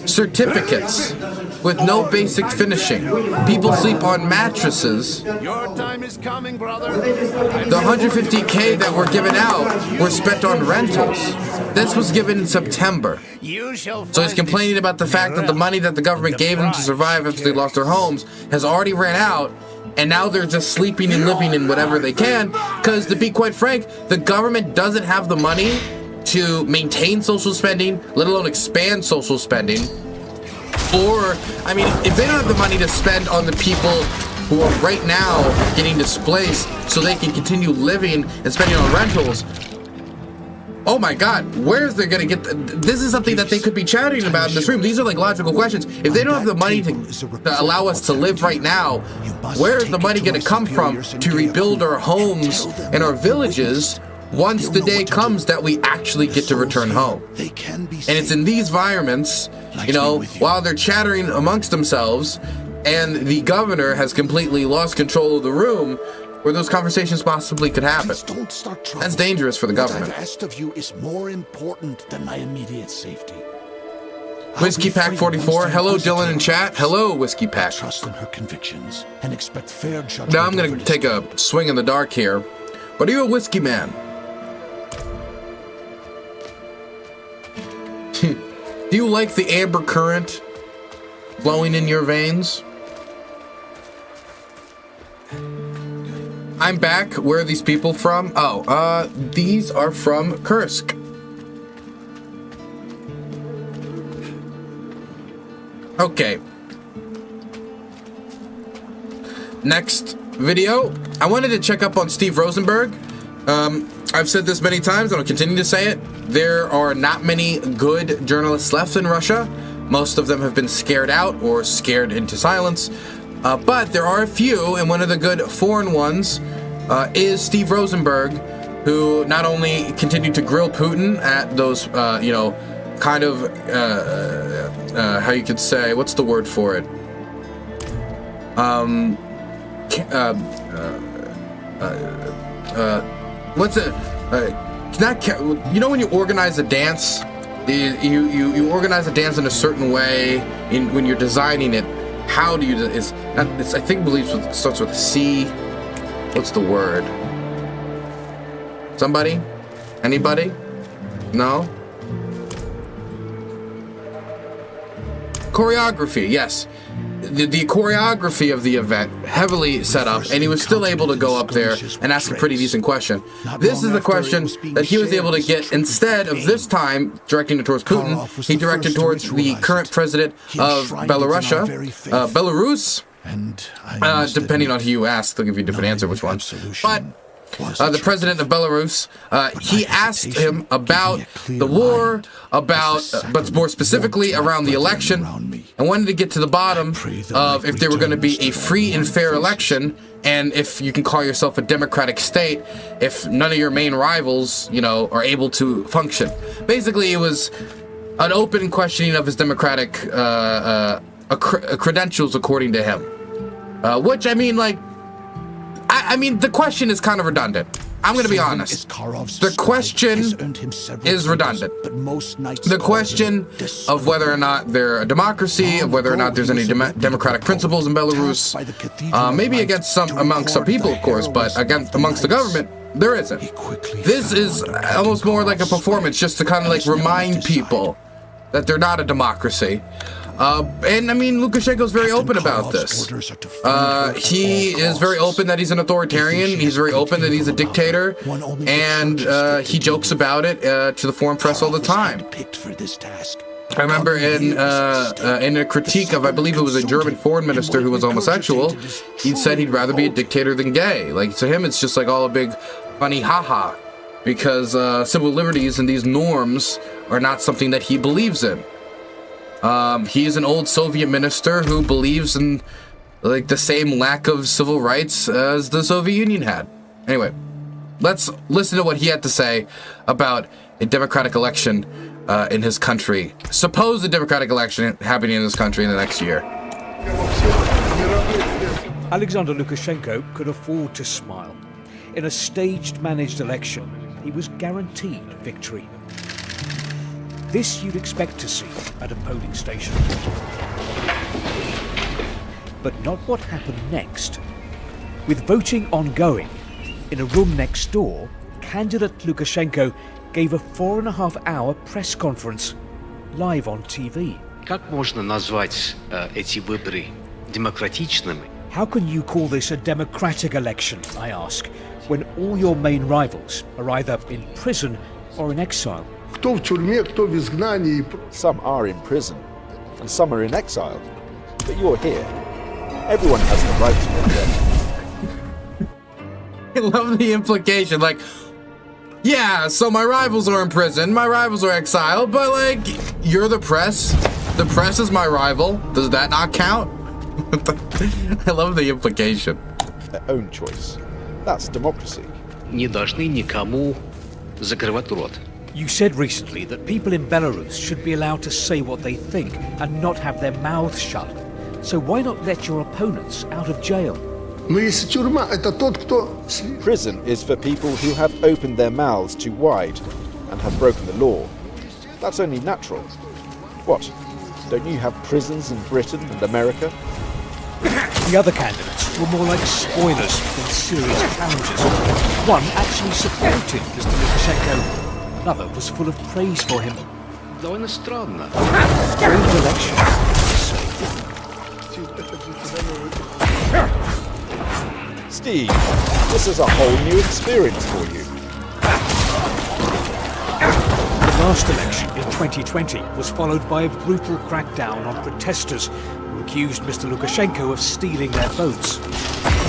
Speaker 1: certificates with no basic finishing. People sleep on mattresses.
Speaker 4: Your time is coming, brother.
Speaker 1: The $150K that were given out were spent on rentals. This was given in September. So he's complaining about the fact that the money that the government gave them to survive after they lost their homes has already ran out, and now they're just sleeping and living in whatever they can, because to be quite frank, the government doesn't have the money to maintain social spending, let alone expand social spending. Or, I mean, if they don't have the money to spend on the people who are right now getting displaced so they can continue living and spending on rentals, oh my God, where's they gonna get this is something that they could be chatting about in this room. These are like logical questions. If they don't have the money to allow us to live right now, where is the money gonna come from to rebuild our homes and our villages once the day comes that we actually get to return home? And it's in these environments, you know, while they're chattering amongst themselves and the governor has completely lost control of the room, where those conversations possibly could happen. That's dangerous for the government.
Speaker 4: What I've asked of you is more important than my immediate safety.
Speaker 1: Whiskey Pack 44. Hello, Dylan in chat. Hello, Whiskey Pack.
Speaker 4: Trust in her convictions and expect fair judgment.
Speaker 1: Now I'm going to take a swing in the dark here. But are you a whiskey man? Do you like the amber current? flowing in your veins. I'm back. Where are these people from? Oh, these are from Kursk. Okay. Next video, I wanted to check up on Steve Rosenberg. I've said this many times, and I'll continue to say it. There are not many good journalists left in Russia. Most of them have been scared out or scared into silence. But there are a few, and one of the good foreign ones is Steve Rosenberg, who not only continued to grill Putin at those, you know, kind of, how you could say, what's the word for it? What's it? You know when you organize a dance, you organize a dance in a certain way when you're designing it. How do you? It's I think starts with a C. What's the word? Somebody? Anybody? No? Choreography, yes. The choreography of the event heavily set up, and he was still able to go up there and ask a pretty decent question. This is the question that he was able to get instead of this time directing it towards Putin. He directed towards the current president of Belarus, depending on who you ask, they'll give you a different answer which one. But the president of Belarus, he asked him about the war, but more specifically around the election, and wanted to get to the bottom of if there were going to be a free and fair election, and if you can call yourself a democratic state, if none of your main rivals, you know, are able to function. Basically, it was an open questioning of his democratic credentials, according to him. Which, I mean, like, I mean, the question is kind of redundant. I'm going to be honest. The question is redundant. The question of whether or not they're a democracy, of whether or not there's any democratic principles in Belarus, maybe amongst some people, of course, but amongst the government, there isn't. This is almost more like a performance, just to kind of like remind people that they're not a democracy. And I mean, Lukashenko's very open about this. He is very open that he's an authoritarian. He's very open that he's a dictator, and he jokes about it to the foreign press all the time. I remember in a critique of, I believe it was a German foreign minister who was homosexual, he said he'd rather be a dictator than gay. Like, to him, it's just like all a big funny haha, because civil liberties and these norms are not something that he believes in. He's an old Soviet minister who believes in like the same lack of civil rights as the Soviet Union had. Anyway, let's listen to what he had to say about a democratic election in his country. Supposed democratic election happening in this country in the next year.
Speaker 10: Alexander Lukashenko could afford to smile. In a staged, managed election, he was guaranteed victory. This you'd expect to see at a polling station. But not what happened next. With voting ongoing, in a room next door, candidate Lukashenko gave a 4.5-hour press conference live on TV.
Speaker 11: Как можно назвать эти выборы демократичными?
Speaker 10: How can you call this a democratic election, I ask, when all your main rivals are either in prison or in exile?
Speaker 6: Some are in prison, and some are in exile. But you're here. Everyone has the right to protest.
Speaker 1: I love the implication. Like, yeah, so my rivals are in prison, my rivals are exiled, but like, you're the press. The press is my rival. Does that not count? I love the implication.
Speaker 6: Their own choice. That's democracy.
Speaker 11: Не должны никому закрывать рот.
Speaker 10: You said recently that people in Belarus should be allowed to say what they think and not have their mouths shut. So why not let your opponents out of jail?
Speaker 6: Prison is for people who have opened their mouths too wide and have broken the law. That's only natural. What? Don't you have prisons in Britain and America?
Speaker 10: The other candidates were more like spoilers than serious challengers. One actually supported Mr. Lukashenko. Another was full of praise for him.
Speaker 11: Довольно странно.
Speaker 10: Strange election, I say.
Speaker 6: Steve, this is a whole new experience for you.
Speaker 10: The last election in 2020 was followed by a brutal crackdown on protesters who accused Mr. Lukashenko of stealing their votes.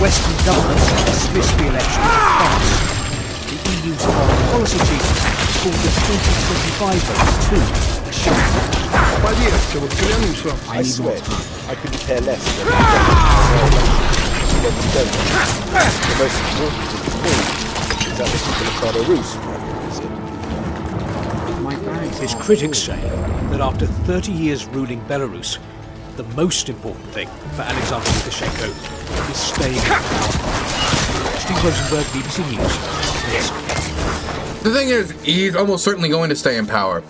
Speaker 10: Western governments dismissed the election as a farce. The EU's foreign policy chief called the 2025 votes too a sham.
Speaker 6: I swear, I couldn't care less when we don't. The most important thing for me is that the people of Belarus practice it.
Speaker 10: His critics say that after 30 years ruling Belarus, the most important thing for Alexander Lukashenko is staying in power. Steve Rosenberg, BBC News. Yes.
Speaker 1: The thing is, he's almost certainly going to stay in power.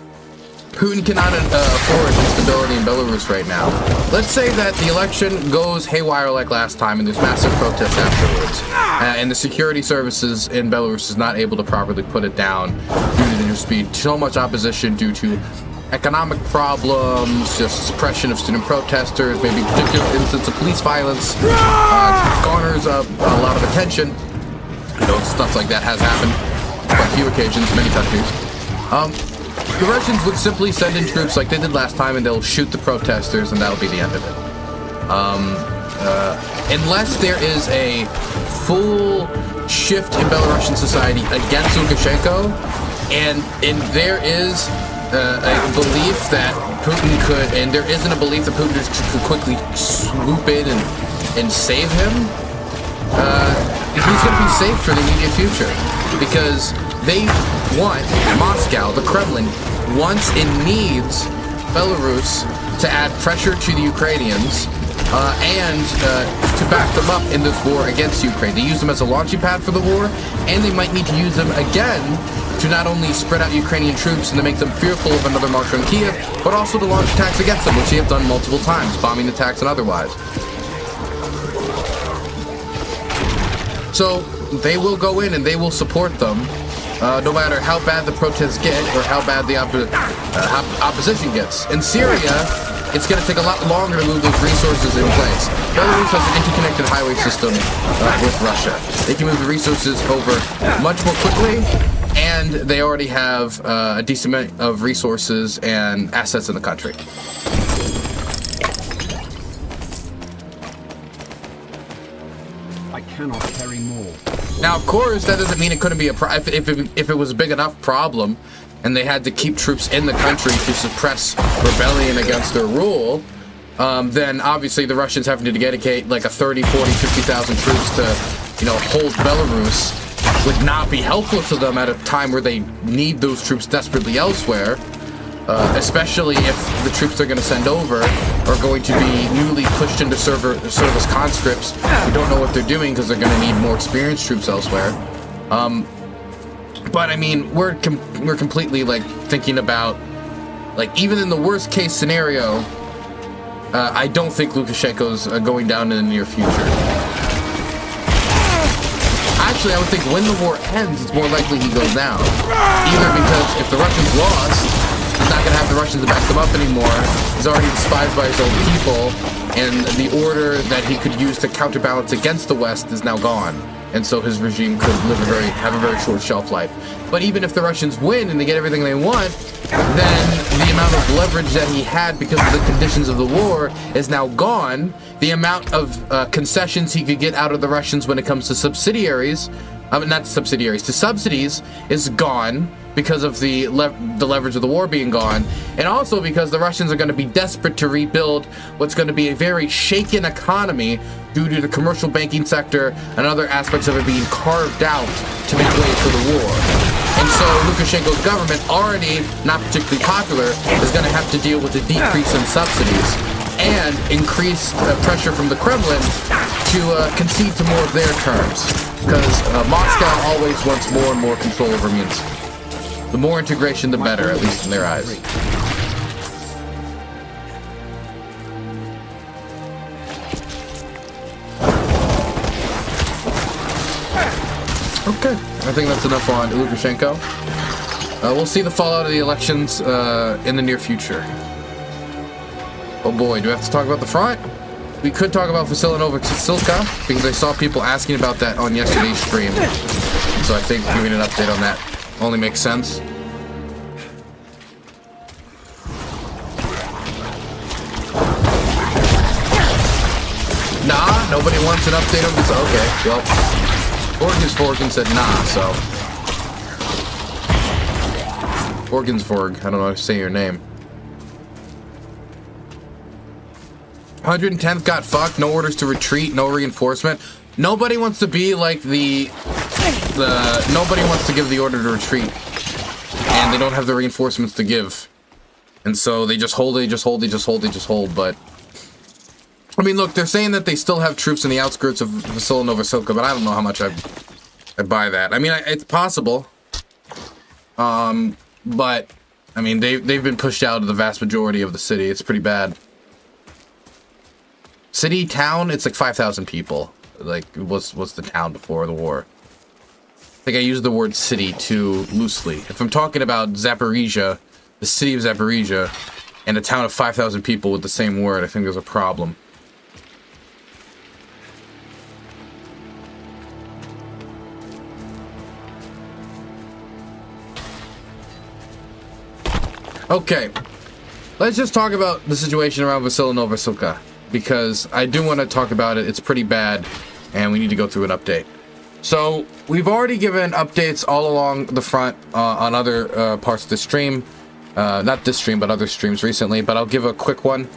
Speaker 1: Putin cannot afford instability in Belarus right now. Let's say that the election goes haywire like last time and there's massive protests afterwards. And the security services in Belarus is not able to properly put it down due to there's been so much opposition due to economic problems, just suppression of student protesters, maybe particular instance of police violence, garners a lot of attention. You know, stuff like that has happened quite a few occasions, many countries. The Russians would simply send in troops like they did last time and they'll shoot the protesters and that'll be the end of it. Unless there is a full shift in Belarusian society against Lukashenko, and there is a belief that Putin could, and there isn't a belief that Putin could quickly swoop in and save him, he's going to be safe for the immediate future. Because they want, Moscow, the Kremlin, wants and needs Belarus to add pressure to the Ukrainians and to back them up in this war against Ukraine. They use them as a launching pad for the war, and they might need to use them again to not only spread out Ukrainian troops and to make them fearful of another march on Kiev, but also to launch attacks against them, which they have done multiple times, bombing attacks and otherwise. So they will go in and they will support them, no matter how bad the protests get or how bad the opposition gets. In Syria, it's going to take a lot longer to move those resources in place. Belarus has an interconnected highway system with Russia. They can move the resources over much more quickly, and they already have a decent amount of resources and assets in the country.
Speaker 12: I cannot carry more.
Speaker 1: Now, of course, that doesn't mean it couldn't be a if it was a big enough problem and they had to keep troops in the country to suppress rebellion against their rule, then obviously the Russians having to dedicate like a 30, 40, 50,000 troops to, hold Belarus would not be helpful to them at a time where they need those troops desperately elsewhere. Especially if the troops they're going to send over are going to be newly pushed into service conscripts who don't know what they're doing because they're going to need more experienced troops elsewhere. But I mean, we're completely thinking about even in the worst case scenario. I don't think Lukashenko's going down in the near future. Actually, I would think when the war ends, it's more likely he goes down. Either because if the Russians lost, he's not going to have the Russians to back them up anymore. He's already despised by his own people, and the order that he could use to counterbalance against the West is now gone. And so his regime could have a very short shelf life. But even if the Russians win and they get everything they want, then the amount of leverage that he had because of the conditions of the war is now gone. The amount of concessions he could get out of the Russians when it comes to subsidies is gone because of the leverage of the war being gone, and also because the Russians are going to be desperate to rebuild what's going to be a very shaken economy due to the commercial banking sector and other aspects of it being carved out to make way for the war. And so Lukashenko's government, already not particularly popular, is going to have to deal with a decrease in subsidies and increased pressure from the Kremlin to concede to more of their terms, because Moscow always wants more and more control over Minsk. The more integration, the better, at least in their eyes. Okay, I think that's enough on Lukashenko. We'll see the fallout of the elections in the near future. Oh boy, do we have to talk about the front? We could talk about Vasilyanova Silka, because I saw people asking about that on yesterday's stream. So I think giving an update on that only makes sense. Nah, nobody wants an update on this. Okay, well, Forgan said nah, so. Forg, I don't know how to say your name. 110th got fucked, no orders to retreat, no reinforcement. Nobody wants to be like nobody wants to give the order to retreat. And they don't have the reinforcements to give. And so they just hold, but... I mean, look, they're saying that they still have troops in the outskirts of Vasilyanova Silka, but I don't know how much I buy that. I mean, it's possible. But, I mean, they've been pushed out of the vast majority of the city. It's pretty bad. City, town, it's like 5,000 people. Like, what's the town before the war? I think I used the word city too loosely. If I'm talking about Zaporizhia, the city of Zaporizhia, and a town of 5,000 people with the same word, I think there's a problem. Okay, let's just talk about the situation around Vasilyanova Silka, because I do want to talk about it. It's pretty bad, and we need to go through an update. So, we've already given updates all along the front on other parts of the stream. Not this stream, but other streams recently, but I'll give a quick one.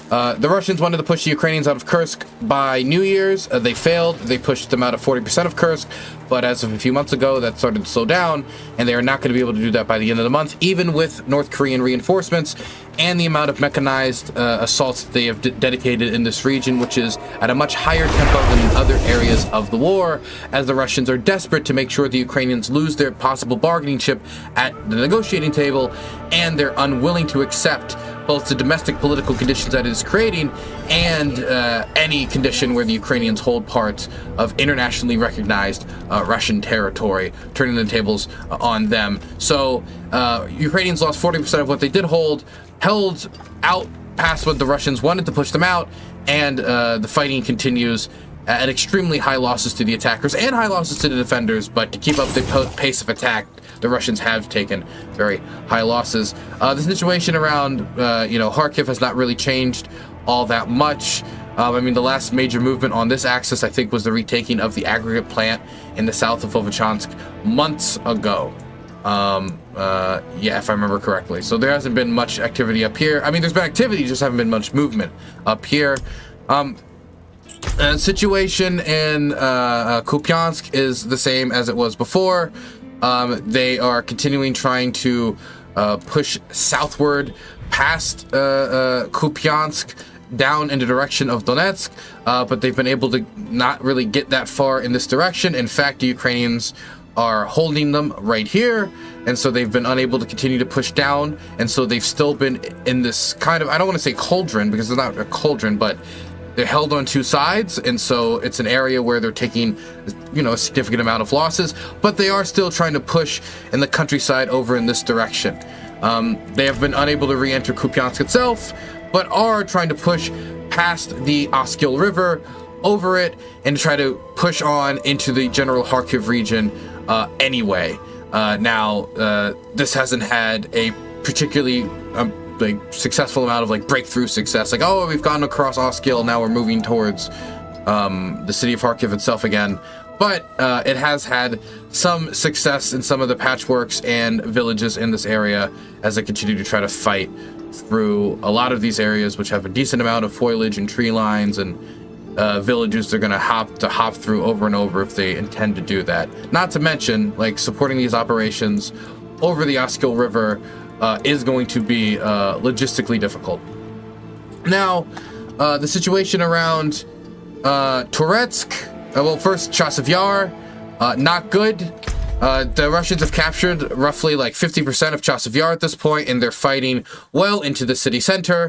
Speaker 1: The Russians wanted to push the Ukrainians out of Kursk by New Year's. They failed. They pushed them out of 40% of Kursk, but as of a few months ago, that started to slow down, and they are not going to be able to do that by the end of the month, even with North Korean reinforcements and the amount of mechanized assaults that they have dedicated in this region, which is at a much higher tempo than in other areas of the war, as the Russians are desperate to make sure the Ukrainians lose their possible bargaining chip at the negotiating table, and they're unwilling to accept both the domestic political conditions that it is creating and any condition where the Ukrainians hold part of internationally recognized Russian territory, turning the tables on them. So Ukrainians lost 40% of what they did hold, held out past what the Russians wanted to push them out, and the fighting continues at extremely high losses to the attackers and high losses to the defenders, but to keep up the pace of attack, the Russians have taken very high losses. The situation around, Kharkiv has not really changed all that much. I mean, the last major movement on this axis, I think, was the retaking of the aggregate plant in the south of Volochansk months ago. Yeah, if I remember correctly. So there hasn't been much activity up here. I mean, there's been activity, just haven't been much movement up here. Situation in Kupiansk is the same as it was before. They are continuing trying to push southward past Kupiansk down in the direction of Donetsk, but they've been able to not really get that far in this direction. In fact, the Ukrainians are holding them right here, and so they've been unable to continue to push down, and so they've still been in this kind of, I don't want to say cauldron, because it's not a cauldron, but they're held on two sides, and so it's an area where they're taking, a significant amount of losses, but they are still trying to push in the countryside over in this direction. They have been unable to re-enter Kupiansk itself, but are trying to push past the Oskil River, over it, and try to push on into the general Kharkiv region anyway. Now, this hasn't had a particularly successful amount of breakthrough success. We've gone across Oskil, now we're moving towards the city of Kharkiv itself again. But it has had some success in some of the patchworks and villages in this area as they continue to try to fight through a lot of these areas, which have a decent amount of foliage and tree lines and villages they're going to hop through over and over if they intend to do that. Not to mention, supporting these operations over the Oskil River is going to be logistically difficult. Now, the situation around Toretsk, first Chasiv Yar, not good. The Russians have captured roughly 50% of Chasiv Yar at this point, and they're fighting well into the city center.